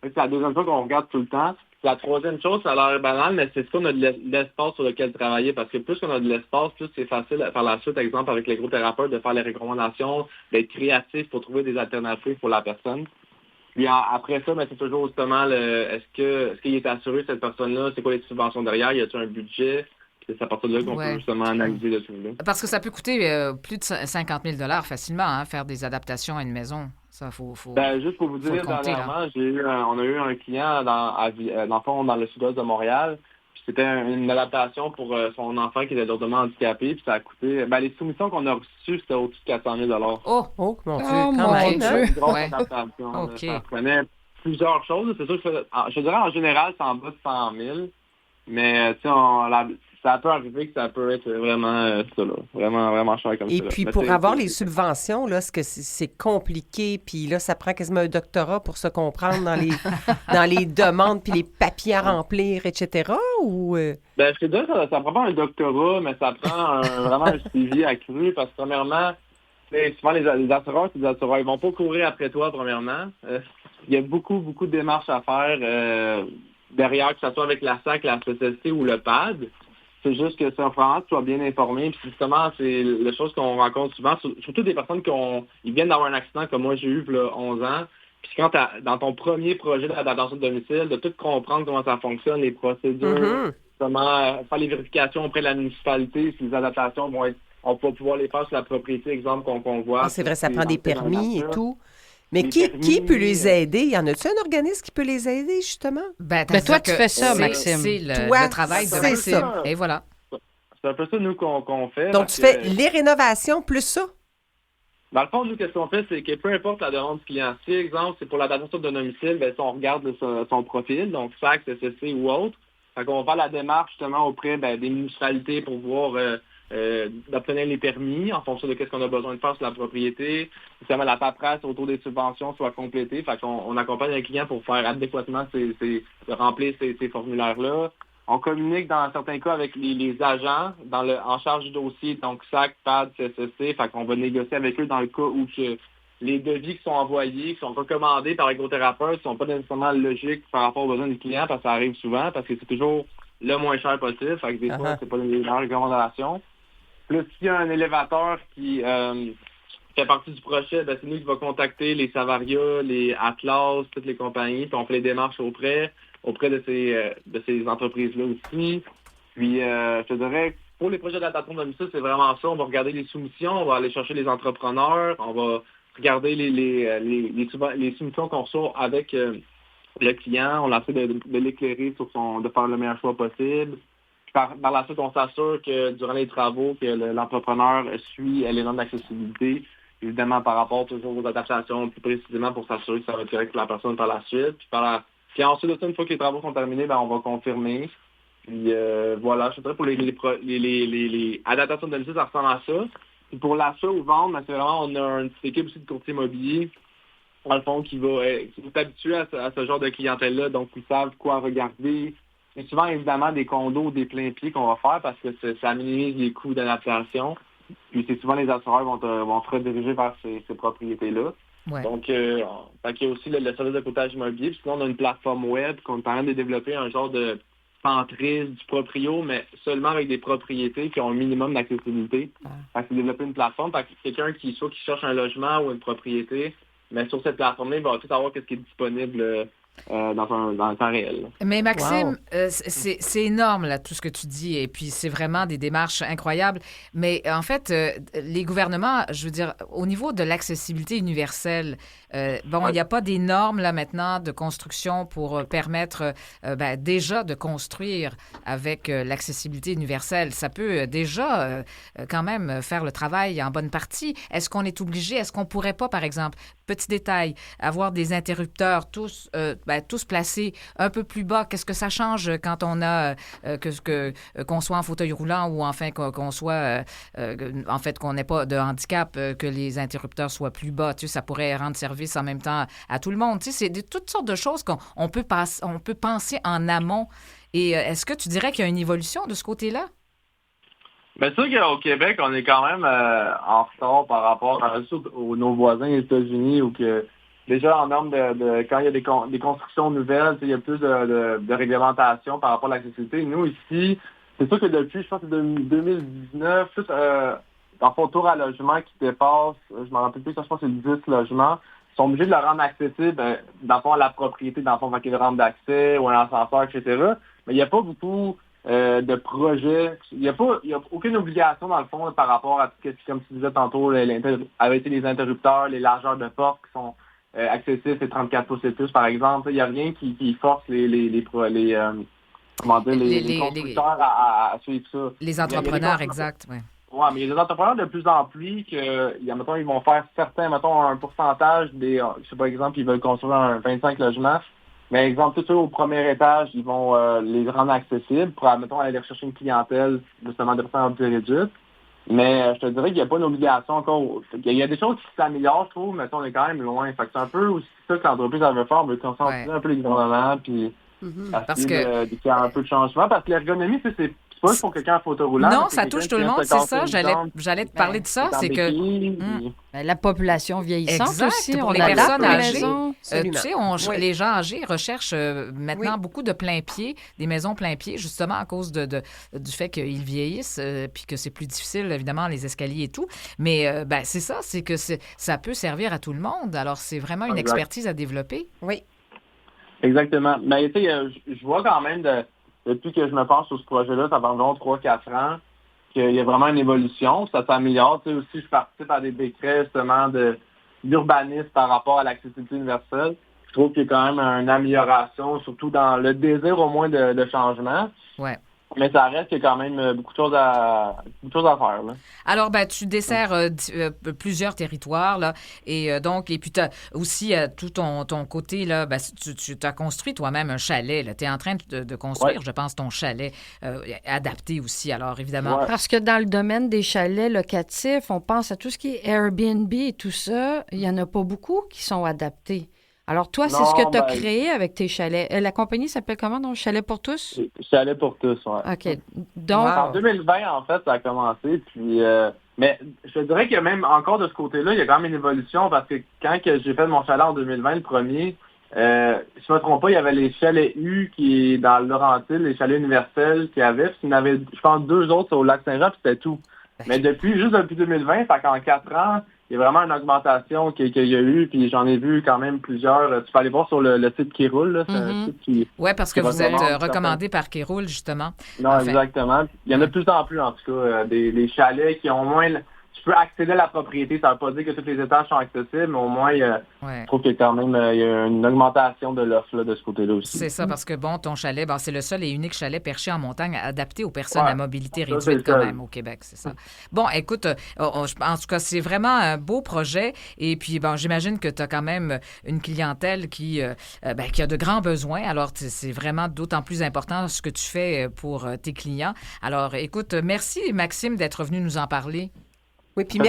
C'est la deuxième chose qu'on regarde tout le temps. La troisième chose, ça a l'air banal, mais c'est qu'on a de l'espace sur lequel travailler. Parce que plus qu'on a de l'espace, plus c'est facile par la suite, par exemple, avec les gros thérapeutes, de faire les recommandations, d'être créatif pour trouver des alternatives pour la personne. Puis après ça, c'est toujours justement est-ce qu'il est assuré, cette personne-là, c'est quoi les subventions derrière, y a-t-il un budget? c'est à partir de là qu'on Ouais. peut justement analyser le tout. Là. Parce que ça peut coûter plus de 50 000 facilement, hein, faire des adaptations à une maison. Ça, faut Ben, juste pour vous faut dire, le compter, là. dernièrement, on a eu un client dans le fond, dans le sud-ouest de Montréal. Puis c'était une adaptation pour son enfant qui était lourdement handicapé. Puis ça a coûté... Ben, les soumissions qu'on a reçues, c'était au-dessus de 400 000 Oh! Oh, mon Dieu, Oh, quand mon même. Dieu. hein? Une grosse Ouais. adaptation. là. OK. Ça prenait plusieurs choses. C'est sûr que je dirais en général, c'est en bas de 100 000. Mais tu sais, ça peut arriver que ça peut être vraiment ça, là. Vraiment, vraiment cher comme Et ça. là. puis, Mais pour c'est- avoir c'est- les subventions, là, est-ce que c'est compliqué? Puis là, ça prend quasiment un doctorat pour se comprendre dans les demandes puis les papiers à remplir, etc. Ou... Ben, je te dis, ça prend pas un doctorat, mais ça prend vraiment un suivi accru parce que, premièrement, souvent les assureurs, ils vont pas courir après toi, premièrement. Il y a beaucoup, beaucoup de démarches à faire derrière, que ce soit avec la SAC, la SSST ou le PAD. C'est juste que c'est vraiment que tu sois bien informé. Puis justement, c'est la chose qu'on rencontre souvent, surtout des personnes ils viennent d'avoir un accident comme moi j'ai eu il y a 11 ans. Puis quand dans ton premier projet d'adaptation de domicile, de tout comprendre comment ça fonctionne, les procédures, comment faire les vérifications auprès de la municipalité, si les adaptations on va pouvoir les faire sur la propriété, exemple, qu'on voit. Ah, c'est vrai, ça prend des permis et tout. Mais Les qui permis, peut les aider? Y en a-tu un organisme qui peut les aider, justement? Ben, Ben, toi, c'est-à-dire tu que fais ça, c'est- Maxime. C'est Toi, le travail de c'est Maxime. ça. Et voilà. C'est un peu ça, nous, qu'on fait. Donc, parce tu fais que, les rénovations plus ça? dans le fond, nous, qu'est-ce qu'on fait, c'est que peu importe la demande du client, si, exemple, c'est pour l'adaptation de domicile, ben, si on regarde son profil, donc SAC, SSC ou autre, fait qu'on va faire la démarche, justement, auprès des municipalités pour voir d'obtenir les permis en fonction de ce qu'on a besoin de faire sur la propriété. Justement, la paperasse autour des subventions soit complétée. Fait qu'on accompagne un client pour faire adéquatement de remplir ces formulaires-là. On communique dans certains cas avec les agents en charge du dossier, donc SAC, PAD, CSSC. Fait qu'on va négocier avec eux dans le cas où les devis qui sont envoyés, qui sont recommandés par l'écothérapeute, ne sont pas nécessairement logiques par rapport aux besoins du client, parce que ça arrive souvent, parce que c'est toujours le moins cher possible. Fait que des fois, c'est pas les meilleures recommandations. Plus s'il y a un élévateur qui fait partie du projet, ben, c'est nous qui va contacter les Savaria, les Atlas, toutes les compagnies, puis on fait les démarches auprès de ces entreprises-là aussi. Puis, je te dirais, pour les projets d'adaptation de domicile, c'est vraiment ça. On va regarder les soumissions, on va aller chercher les entrepreneurs, on va regarder les soumissions qu'on reçoit avec le client. On essaie de l'éclairer de faire le meilleur choix possible. Par la suite, on s'assure que durant les travaux, que l'entrepreneur suit les normes d'accessibilité, évidemment par rapport toujours aux adaptations plus précisément pour s'assurer que ça va être correct pour la personne par la suite. Puis ensuite, une fois que les travaux sont terminés, ben, on va confirmer. Puis voilà, je dirais pour les adaptations de domicile, ça ressemble à ça. Puis pour l'achat ou vendre, ben, c'est vraiment, on a une petite équipe aussi de courtiers immobiliers, dans le fond, qui est habitué à ce genre de clientèle-là, donc ils savent quoi regarder. C'est souvent, évidemment, des condos, des pleins pieds qu'on va faire parce que ça minimise les coûts d'adaptation. Puis c'est souvent les assureurs vont te rediriger vers ces propriétés-là. Ouais. Donc, fait qu'il y a aussi le service de courtage immobilier. Puis sinon, on a une plateforme web qu'on est en train de développer, un genre de centrise du proprio, mais seulement avec des propriétés qui ont un minimum d'accessibilité. Fait que c'est développer une plateforme. Fait que quelqu'un qui cherche un logement ou une propriété, mais sur cette plateforme-là, il va tout savoir ce qui est disponible dans le temps réel. Mais Maxime, c'est énorme là, tout ce que tu dis, et puis c'est vraiment des démarches incroyables. Mais en fait, les gouvernements, je veux dire, au niveau de l'accessibilité universelle, il n'y a pas des normes là maintenant de construction pour permettre déjà de construire avec l'accessibilité universelle. Ça peut déjà quand même faire le travail en bonne partie. Est-ce qu'on est obligé, est-ce qu'on pourrait pas, par exemple, petit détail, avoir des interrupteurs tous placés un peu plus bas? Qu'est-ce que ça change quand on a qu'on soit en fauteuil roulant ou enfin qu'on soit qu'on n'ait pas de handicap, que les interrupteurs soient plus bas? Tu sais, ça pourrait rendre service en même temps à tout le monde. Tu sais, c'est toutes sortes de choses qu'on peut penser en amont. Et est-ce que tu dirais qu'il y a une évolution de ce côté-là? Bien sûr qu'au Québec, on est quand même en retard par rapport à nos voisins les États-Unis, où que déjà en normes de quand il y a des constructions nouvelles, il y a plus de réglementation par rapport à l'accessibilité. Nous, ici, c'est sûr que depuis, je pense que 2019, tout dans le tour à logement qui dépasse, je m'en rappelle plus, je pense que c'est 10 logements, sont obligés de le rendre accessible, dans le fond, à la propriété, dans le fond, avec une rampe d'accès ou un ascenseur, etc. Mais il n'y a pas beaucoup de projet. Il y a aucune obligation, dans le fond, là, par rapport à ce que, comme tu disais tantôt, avec les interrupteurs, les largeurs de porte qui sont accessibles, c'est 34 pouces et plus, par exemple. Il n'y a rien qui force les constructeurs à suivre ça. Les entrepreneurs, exact, oui. Oui, mais il y a des entrepreneurs de plus en plus mettons, ils vont faire un pourcentage des, je sais pas, exemple, ils veulent construire 25 logements. Mais exemple, tout ça au premier étage, ils vont les rendre accessibles pour, mettons, aller rechercher une clientèle, justement, de façon plus réduite. Mais je te dirais qu'il n'y a pas une obligation encore. Il y a des choses qui s'améliorent, je trouve, mais on est quand même loin. Fait que c'est un peu aussi ça que l'entreprise veut faire, on veut concentrer un peu les gouvernements, puis Parce que qu'il y a un peu de changement. Parce que l'ergonomie, c'est pas juste pour quelqu'un en photo roulant. Non, ça touche tout le monde, c'est ça. J'allais te parler de ça. C'est que la population vieillissante exact, aussi, pour on les adapte personnes les âgées. maisons. Tu sais, les gens âgés recherchent maintenant beaucoup de plein pied, des maisons plein pied, justement à cause du fait qu'ils vieillissent, puis que c'est plus difficile, évidemment, les escaliers et tout. Mais c'est ça, c'est que ça peut servir à tout le monde. Alors, c'est vraiment une expertise à développer. Oui. Exactement. Mais tu sais, je vois quand même, depuis que je me penche sur ce projet-là, ça fait environ 3-4 ans, qu'il y a vraiment une évolution, ça s'améliore. Tu sais, aussi, je participe à des décrets, justement, d'urbanisme par rapport à l'accessibilité universelle. Je trouve qu'il y a quand même une amélioration, surtout dans le désir, au moins, de changement. Ouais. Mais ça reste qu'il y a quand même beaucoup de choses à faire. Là. Alors, tu desserres plusieurs territoires, là, et puis tu as aussi tout ton côté, là, tu as construit toi-même un chalet. Tu es en train de construire, je pense, ton chalet adapté aussi, alors évidemment. Ouais. Parce que dans le domaine des chalets locatifs, on pense à tout ce qui est Airbnb et tout ça, il n'y en a pas beaucoup qui sont adaptés. Alors, toi, c'est ce que tu as créé avec tes chalets. La compagnie s'appelle comment, donc? Chalet pour tous? Chalet pour tous, oui. OK. Donc... En 2020, en fait, ça a commencé. Puis, mais je dirais que même encore de ce côté-là, il y a quand même une évolution parce que quand j'ai fait mon chalet en 2020, le premier, si je ne me trompe pas, il y avait les chalets U qui est dans le Laurentide, les chalets universels qu'il y avait. Puis, il y en avait, je pense, 2 autres au Lac-Saint-Jean, puis c'était tout. Mais depuis 2020, ça fait qu'en 4 ans, il y a vraiment une augmentation qu'il y a eu, puis j'en ai vu quand même plusieurs. Tu peux aller voir sur le site qui roule. Là, c'est un site qui... Oui, parce que vous êtes recommandé par qui roule, justement. Non, exactement. Il y en a de plus en plus, en tout cas, des chalets qui ont moins... Tu peux accéder à la propriété. Ça ne veut pas dire que tous les étages sont accessibles, mais au moins, je trouve qu'il y a quand même il y a une augmentation de l'offre là, de ce côté-là aussi. C'est ça, parce que, ton chalet, c'est le seul et unique chalet perché en montagne adapté aux personnes à mobilité réduite quand même au Québec, c'est ça. Bon, écoute, en tout cas, c'est vraiment un beau projet. Et puis, j'imagine que tu as quand même une clientèle qui a de grands besoins. Alors, c'est vraiment d'autant plus important ce que tu fais pour tes clients. Alors, écoute, merci, Maxime, d'être venu nous en parler. Oui, puis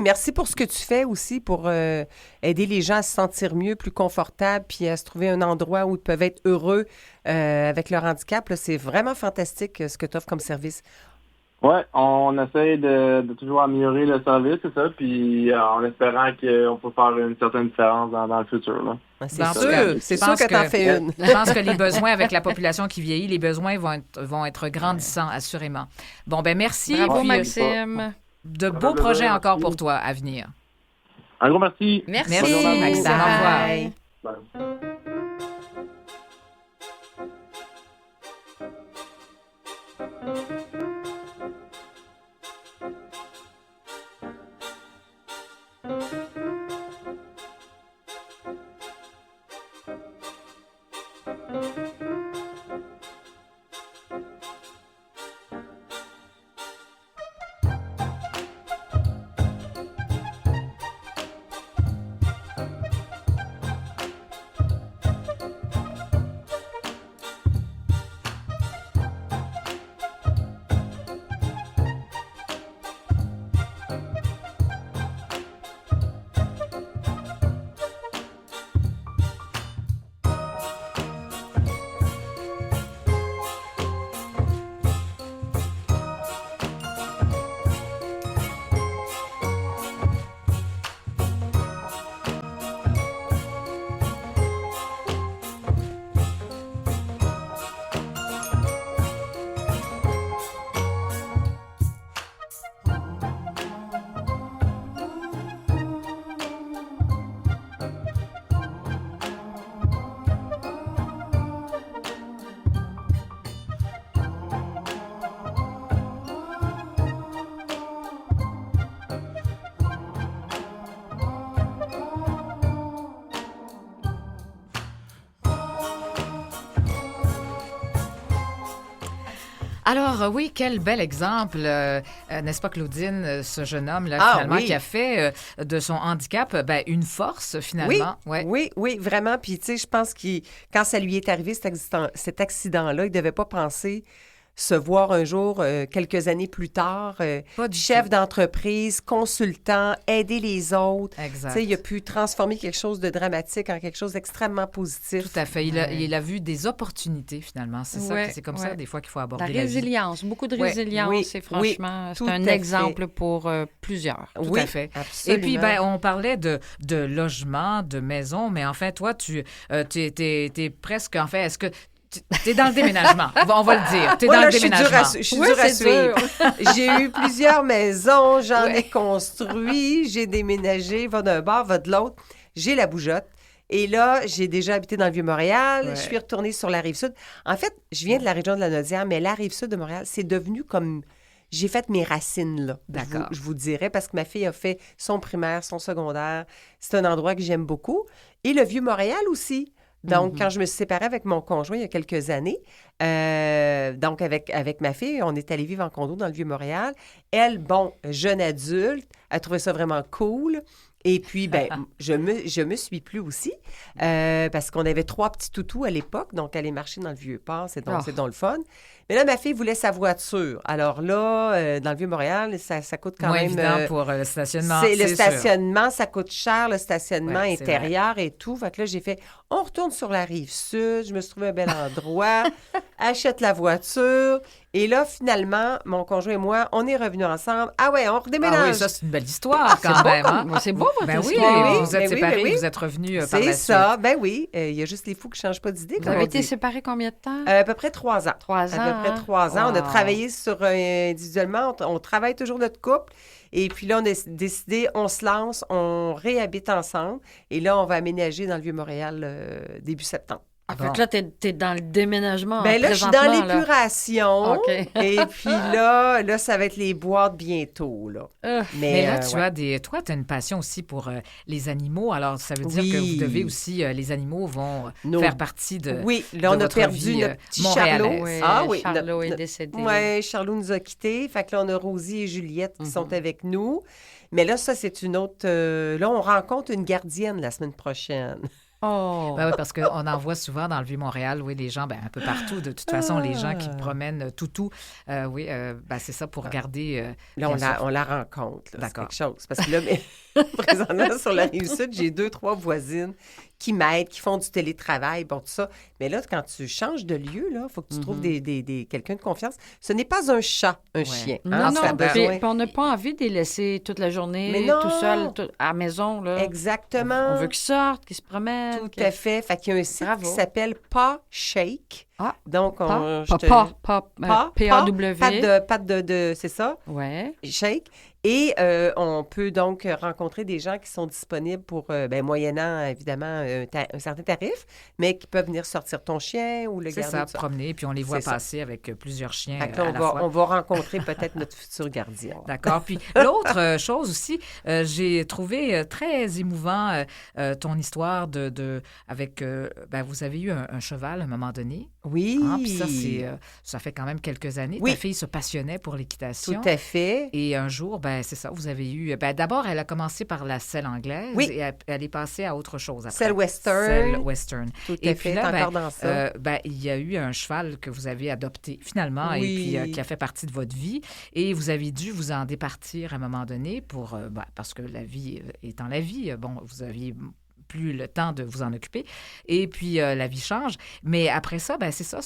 merci pour ce que tu fais aussi pour aider les gens à se sentir mieux, plus confortables, puis à se trouver un endroit où ils peuvent être heureux avec leur handicap. Là, c'est vraiment fantastique ce que tu offres comme service. Oui, on essaie de toujours améliorer le service, c'est ça, puis en espérant qu'on peut faire une certaine différence dans le futur. Là. C'est sûr que tu en fais une. Je pense que les besoins avec la population qui vieillit, les besoins vont être grandissants, assurément. Bon, merci. Bravo, Maxime. De beaux projets encore pour toi à venir. Un gros merci. Merci, Maxime. Au revoir. Bye. Alors, oui, quel bel exemple, n'est-ce pas, Claudine, ce jeune homme, là, Ah, finalement, oui. qui a fait de son handicap une force, finalement. Oui, vraiment. Puis, tu sais, je pense que quand ça lui est arrivé, cet accident-là, il ne devait pas penser se voir un jour, quelques années plus tard, Pas du chef tout. d'entreprise, consultant, aider les autres. Exact. Tu sais, il a pu transformer quelque chose de dramatique en quelque chose d'extrêmement positif. Tout à fait. Il a vu des opportunités, finalement. C'est ça, Ouais, c'est comme ouais. ça, des fois, qu'il faut La aborder la vie. résilience, beaucoup de Ouais. résilience, Oui, et franchement, tout c'est un à exemple pour plusieurs. Tout Oui, à fait. absolument. Et puis, on parlait de logement, de maison, mais en fait, toi, t'es presque, en fait, est-ce que t'es dans le déménagement? On va le dire. T'es Moi, dans là, le je suis déménagement. je suis Oui, dure à c'est suivre. J'ai eu plusieurs maisons, j'en Ouais. ai construit, j'ai déménagé, va d'un bord, va de l'autre. J'ai la bougeotte. Et là, j'ai déjà habité dans le Vieux-Montréal. Ouais. Je suis retournée sur la Rive-Sud. En fait, je viens de la région de la Naudière, mais la Rive-Sud de Montréal, c'est devenu comme... J'ai fait mes racines là. D'accord. Je vous dirais, parce que ma fille a fait son primaire, son secondaire. C'est un endroit que j'aime beaucoup. Et le Vieux-Montréal aussi. Donc, quand je me suis séparée avec mon conjoint il y a quelques années, donc avec ma fille, on est allé vivre en condo dans le Vieux-Montréal. Elle, bon, jeune adulte, elle trouvait ça vraiment cool. Et puis, je me suis plu aussi, parce qu'on avait 3 petits toutous à l'époque, donc aller marcher dans le Vieux-Port, c'est donc le fun. Mais là, ma fille voulait sa voiture. Alors là, dans le Vieux-Montréal, ça coûte quand Moins même... évident pour le stationnement. C'est le sûr. stationnement, ça coûte cher, le stationnement Ouais, c'est intérieur et tout. Fait que là, j'ai fait, on retourne sur la rive sud, je me suis trouvé un bel endroit, achète la voiture. Et là, finalement, mon conjoint et moi, on est revenus ensemble. Ah ouais, on redéménage. Ah oui, ça, c'est une belle histoire quand même. Hein? C'est beau, votre Ben oui, histoire. vous êtes Ben oui, séparés, ben oui. vous êtes revenus par la C'est ça, suite. ben oui. Il y a juste les fous qui ne changent pas d'idée, Vous comme avez on été dit. séparés combien de temps? À peu près 3 ans. 3 ans. À peu près hein? 3 ans. On a Wow. travaillé sur individuellement. On travaille toujours notre couple. Et puis là, on a décidé, on se lance, on réhabite ensemble. Et là, on va aménager dans le Vieux-Montréal début septembre. Ah, fait que là, t'es dans le déménagement. Ben là, je suis dans présentement, là. l'épuration. OK. Et puis là, ça va être les boîtes bientôt, là. Mais là, tu ouais. as une passion aussi pour les animaux. Alors, ça veut dire Oui. que vous devez aussi, les animaux vont Nos- faire partie de. Oui, là, on de a votre perdu vie, notre petit montréalaise. Charlot. Oui, Ah oui, Charlot est décédé. Oui, Charlot nous a quittés. Fait que là, on a Rosie et Juliette qui sont avec nous. Mais là, ça, c'est une autre... là, on rencontre une gardienne la semaine prochaine. Oh. Ben oui, parce qu'on en voit souvent dans le Vieux-Montréal, oui, les gens, un peu partout. De toute façon, les gens qui promènent toutou, c'est ça pour garder. Là, bien sûr. on la rencontre. là, c'est D'accord. quelque chose. Parce que là, présentement, sur la Rive-Sud, j'ai 2-3 voisines qui m'aident, qui font du télétravail, bon, tout ça. Mais là, quand tu changes de lieu, il faut que tu trouves quelqu'un de confiance. Ce n'est pas un chat, un chien. Non, hein, non, ça a puis besoin. on n'a pas envie de les laisser toute la journée, Mais non. tout seul, à la maison. Là. Exactement. On veut qu'ils sortent, qu'ils se promènent. Tout à fait. Fait qu'il y a un site Bravo. qui s'appelle Paw Shake. Ah, Donc, Pas, je te- P-A-W. Patte de c'est ça, Ouais. Shake. Et on peut donc rencontrer des gens qui sont disponibles pour, moyennant évidemment un certain tarif, mais qui peuvent venir sortir ton chien ou le C'est garder. ça, tout ça. promener, puis on les voit C'est ça. passer avec plusieurs chiens Fait que là, à la fois. on va rencontrer peut-être notre futur gardien. D'accord. Puis l'autre chose aussi, j'ai trouvé très émouvant ton histoire avec, vous avez eu un cheval à un moment donné. Oui. Hein, puis ça fait quand même quelques années. Oui. Ta fille se passionnait pour l'équitation. Tout à fait. Et un jour, c'est ça, vous avez eu... d'abord, elle a commencé par la selle anglaise Oui. et elle est passée à autre chose après. Selle western. Selle western. Tout Et à puis fait. là, T'es encore dans ça. il y a eu un cheval que vous avez adopté finalement et Oui. puis qui a fait partie de votre vie. Et vous avez dû vous en départir à un moment donné parce que la vie étant la vie, vous aviez plus le temps de vous en occuper. Et puis, la vie change. Mais après ça, c'est ça.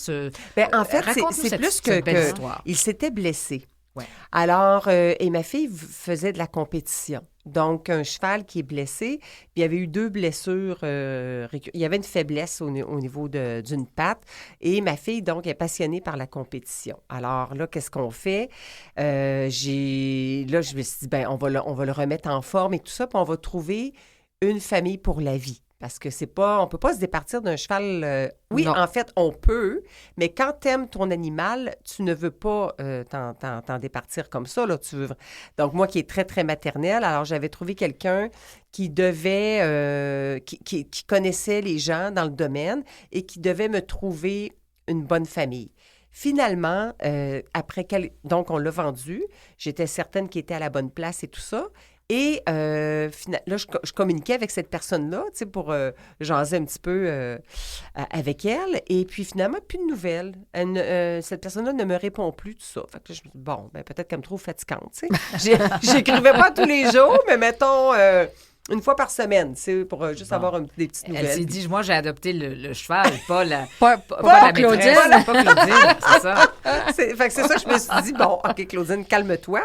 En fait, raconte-nous c'est cette- plus cette belle que histoire. il s'était blessé. Ouais. Alors, et ma fille faisait de la compétition. Donc, un cheval qui est blessé, puis il y avait eu 2 blessures. Il y avait une faiblesse au niveau d'une patte. Et ma fille, donc, est passionnée par la compétition. Alors là, qu'est-ce qu'on fait? Là, je me suis dit, on va le remettre en forme et tout ça, puis on va trouver une famille pour la vie. Parce que on peut pas se départir d'un cheval. Oui, Non. en fait, on peut, mais quand tu aimes ton animal, tu ne veux pas t'en départir comme ça. Là, Donc, moi qui est très, très maternelle, alors j'avais trouvé quelqu'un qui devait, qui connaissait les gens dans le domaine et qui devait me trouver une bonne famille. Finalement, donc on l'a vendu. J'étais certaine qu'il était à la bonne place et tout ça. Et là, je communiquais avec cette personne-là, tu sais, pour jaser un petit peu avec elle. Et puis, finalement, plus de nouvelles. Cette personne-là ne me répond plus, tout ça. Fait que là, je me dis, bon, ben, peut-être qu'elle me trouve fatigante, tu sais. J'écrivais pas tous les jours, mais mettons... une fois par semaine, c'est pour juste avoir des petites nouvelles. Elle s'est dit, moi, j'ai adopté le cheval, pas la Claudine. maîtresse, pas Claudine, c'est ça. Fait que c'est ça que je me suis dit, bon, OK, Claudine, calme-toi.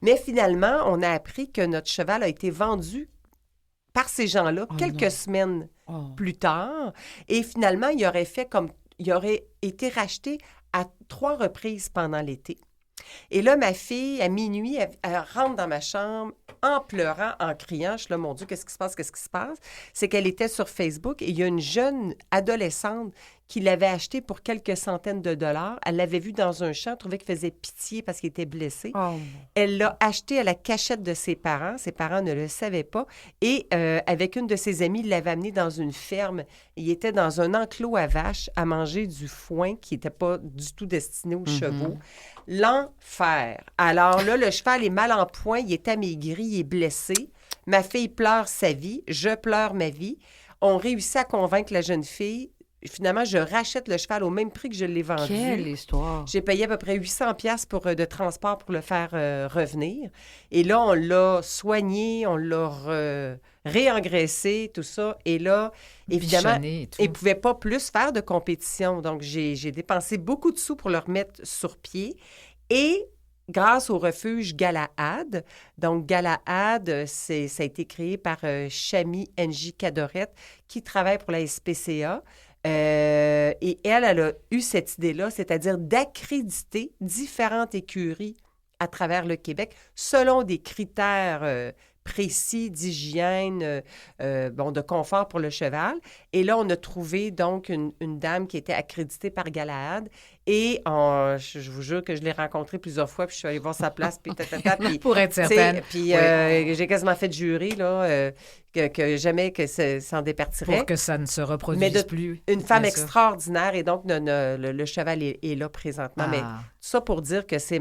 Mais finalement, on a appris que notre cheval a été vendu par ces gens-là quelques semaines plus tard. Et finalement, il aurait été racheté à 3 reprises pendant l'été. Et là, ma fille, à minuit, elle rentre dans ma chambre en pleurant, en criant. Je suis là, mon Dieu, qu'est-ce qui se passe? Qu'est-ce qui se passe? C'est qu'elle était sur Facebook et il y a une jeune adolescente qui l'avait acheté pour quelques centaines de dollars. Elle l'avait vu dans un champ, trouvait qu'il faisait pitié parce qu'il était blessé. Elle l'a acheté à la cachette de ses parents. Ses parents ne le savaient pas. Et avec une de ses amies, il l'avait amené dans une ferme. Il était dans un enclos à vaches à manger du foin qui n'était pas du tout destiné aux chevaux. L'enfer. Alors là, le cheval est mal en point, il est amaigri, il est blessé. Ma fille pleure sa vie, je pleure ma vie. On réussit à convaincre la jeune fille. Finalement, je rachète le cheval au même prix que je l'ai vendu. Quelle histoire! J'ai payé à peu près 800 pièces de transport pour le faire revenir. Et là, on l'a soigné, on l'a réengraissé, tout ça. Et là, évidemment, il ne pouvait pas plus faire de compétition. Donc, j'ai dépensé beaucoup de sous pour le remettre sur pied. Et grâce au refuge Galahad, donc Galahad, ça a été créé par Chami Ng Cadorette, qui travaille pour la SPCA. Et elle a eu cette idée-là, c'est-à-dire d'accréditer différentes écuries à travers le Québec selon des critères précis d'hygiène, de confort pour le cheval. Et là, on a trouvé donc une dame qui était accréditée par Galahad. Et je vous jure que je l'ai rencontrée plusieurs fois, puis je suis allée voir sa place, puis puis pour être certaine. Puis j'ai quasiment fait jurer, là, que jamais que ça s'en départirait. Pour que ça ne se reproduise plus. Une femme extraordinaire, et donc le cheval est là présentement. Mais tout ça pour dire que c'est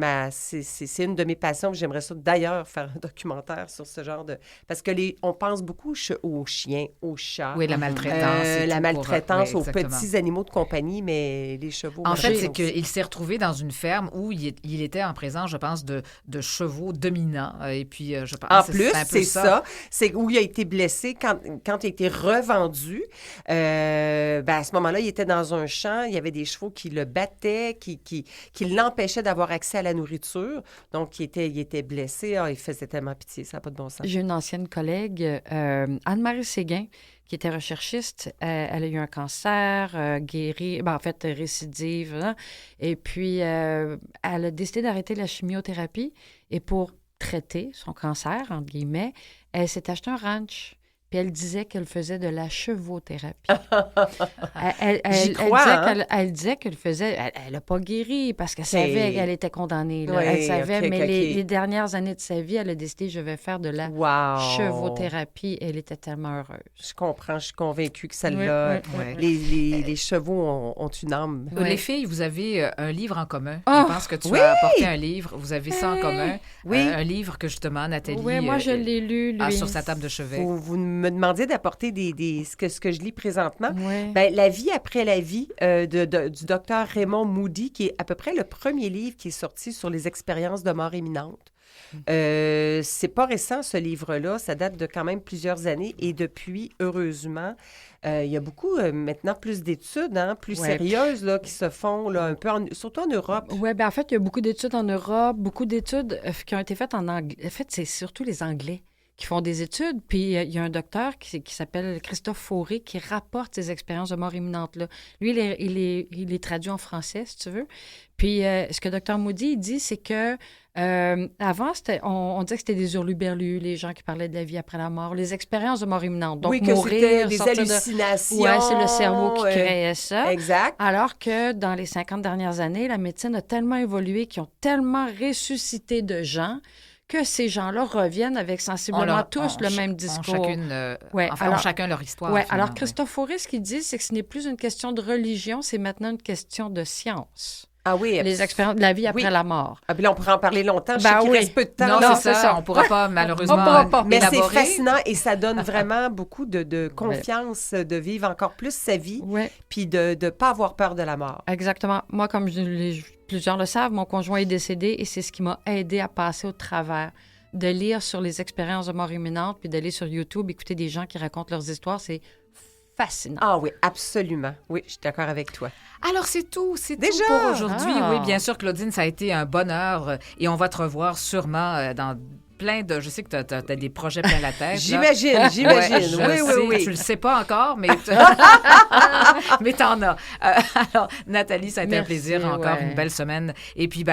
une de mes passions. J'aimerais ça d'ailleurs faire un documentaire sur ce genre de... Parce que on pense beaucoup aux chiens, aux chats. Oui, la maltraitance. La maltraitance aux exactement. petits animaux de compagnie, mais les chevaux... En fait, c'est qu'il s'est retrouvé dans une ferme où il était en présence, je pense, de chevaux dominants. Et puis, je pense... En plus, c'est ça. C'est où il a été blessé quand il a été revendu. À ce moment-là, il était dans un champ. Il y avait des chevaux qui le battaient, qui l'empêchaient d'avoir accès à la nourriture. Donc, il était blessé. Il faisait tellement pitié. Ça n'a pas de bon sens. J'ai une ancienne collègue, Anne-Marie Séguin, qui était recherchiste. Elle a eu un cancer, guéri, récidive. Hein? Et puis, elle a décidé d'arrêter la chimiothérapie. Et pour traiter son cancer, entre guillemets, elle s'est acheté un ranch. Puis elle disait qu'elle faisait de la chevothérapie. Elle disait qu'elle faisait... Elle n'a pas guéri parce qu'elle savait qu'elle était condamnée. Là. Elle savait, les dernières années de sa vie, elle a décidé, je vais faire de la chevothérapie. Elle était tellement heureuse. Je comprends, je suis convaincue que celle-là... Les chevaux ont une âme. Les filles, vous avez un livre en commun. Je pense que tu as apporté un livre. Vous avez ça en commun. Oui. Un livre que, justement, Nathalie... Oui, moi, je l'ai lu, lui. Sur sa table de chevet. Vous me demandiez d'apporter ce que je lis présentement. Oui. La vie après la vie du docteur Raymond Moody, qui est à peu près le premier livre qui est sorti sur les expériences de mort imminente. C'est pas récent, ce livre-là. Ça date de quand même plusieurs années. Et depuis, heureusement, il y a beaucoup, maintenant, plus d'études, plus sérieuses là, qui se font, là, un peu surtout en Europe. Oui, en fait, il y a beaucoup d'études en Europe, beaucoup d'études qui ont été faites en anglais. En fait, c'est surtout les Anglais qui font des études. Puis il y a un docteur qui s'appelle Christophe Fauré qui rapporte ces expériences de mort imminente-là. Lui, il les traduit en français, si tu veux. Puis ce que Dr Moody il dit, c'est que avant, on disait que c'était des hurluberlus, les gens qui parlaient de la vie après la mort, les expériences de mort imminente. Donc, que mourir, c'était des hallucinations. Oui, c'est le cerveau qui créait ça. Exact. Alors que dans les 50 dernières années, la médecine a tellement évolué qu'ils ont tellement ressuscité de gens que ces gens-là reviennent avec sensiblement tous le même discours. Ont chacun leur histoire. Oui, alors Christophe Fauré, ce qu'il dit, c'est que ce n'est plus une question de religion, c'est maintenant une question de science. Ah oui, les expériences de la vie après Oui. la mort. Ah, puis là, on pourrait en parler longtemps. Je Ben sais qu'il oui. reste peu de temps. Non, Non, c'est c'est ça. ça. On ne pourra pas, malheureusement, On pourra pas. Mais c'est élaborer. fascinant et ça donne vraiment beaucoup de confiance de vivre encore plus sa vie Oui, puis de ne pas avoir peur de la mort. exactement. Moi, comme plusieurs le savent, mon conjoint est décédé et c'est ce qui m'a aidé à passer au travers. De lire sur les expériences de mort imminente, puis d'aller sur YouTube, écouter des gens qui racontent leurs histoires, c'est fascinant. Ah oui, absolument. Oui, je suis d'accord avec toi. Alors, c'est tout Déjà? pour aujourd'hui. Ah. Oui, bien sûr, Claudine, ça a été un bonheur et on va te revoir sûrement dans plein de... Je sais que tu as des projets plein la tête. là. J'imagine. Ouais, je Oui. sais, tu le sais pas encore, mais mais t'en as. Alors, Nathalie, ça a été un Merci, plaisir, encore ouais. une belle semaine. Et puis,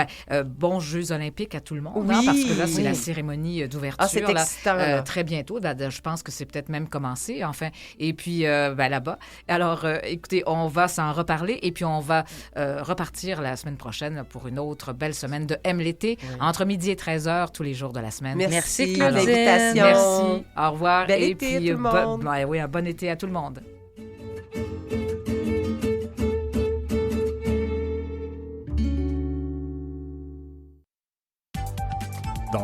bons Jeux olympiques à tout le monde, Oui. hein, parce que là, c'est Oui. la cérémonie d'ouverture. Ah, c'est là, excitant, là. très bientôt. Je pense que c'est peut-être même commencé, enfin. Et puis, là-bas. Alors, écoutez, on va s'en reparler et puis on va repartir la semaine prochaine pour une autre belle semaine de M l'été, entre midi et 13h tous les jours de la semaine. Merci, Claudine. l'invitation. Merci. Au revoir. Bel et été à puis, tout le monde. oui, un bon été à tout le monde.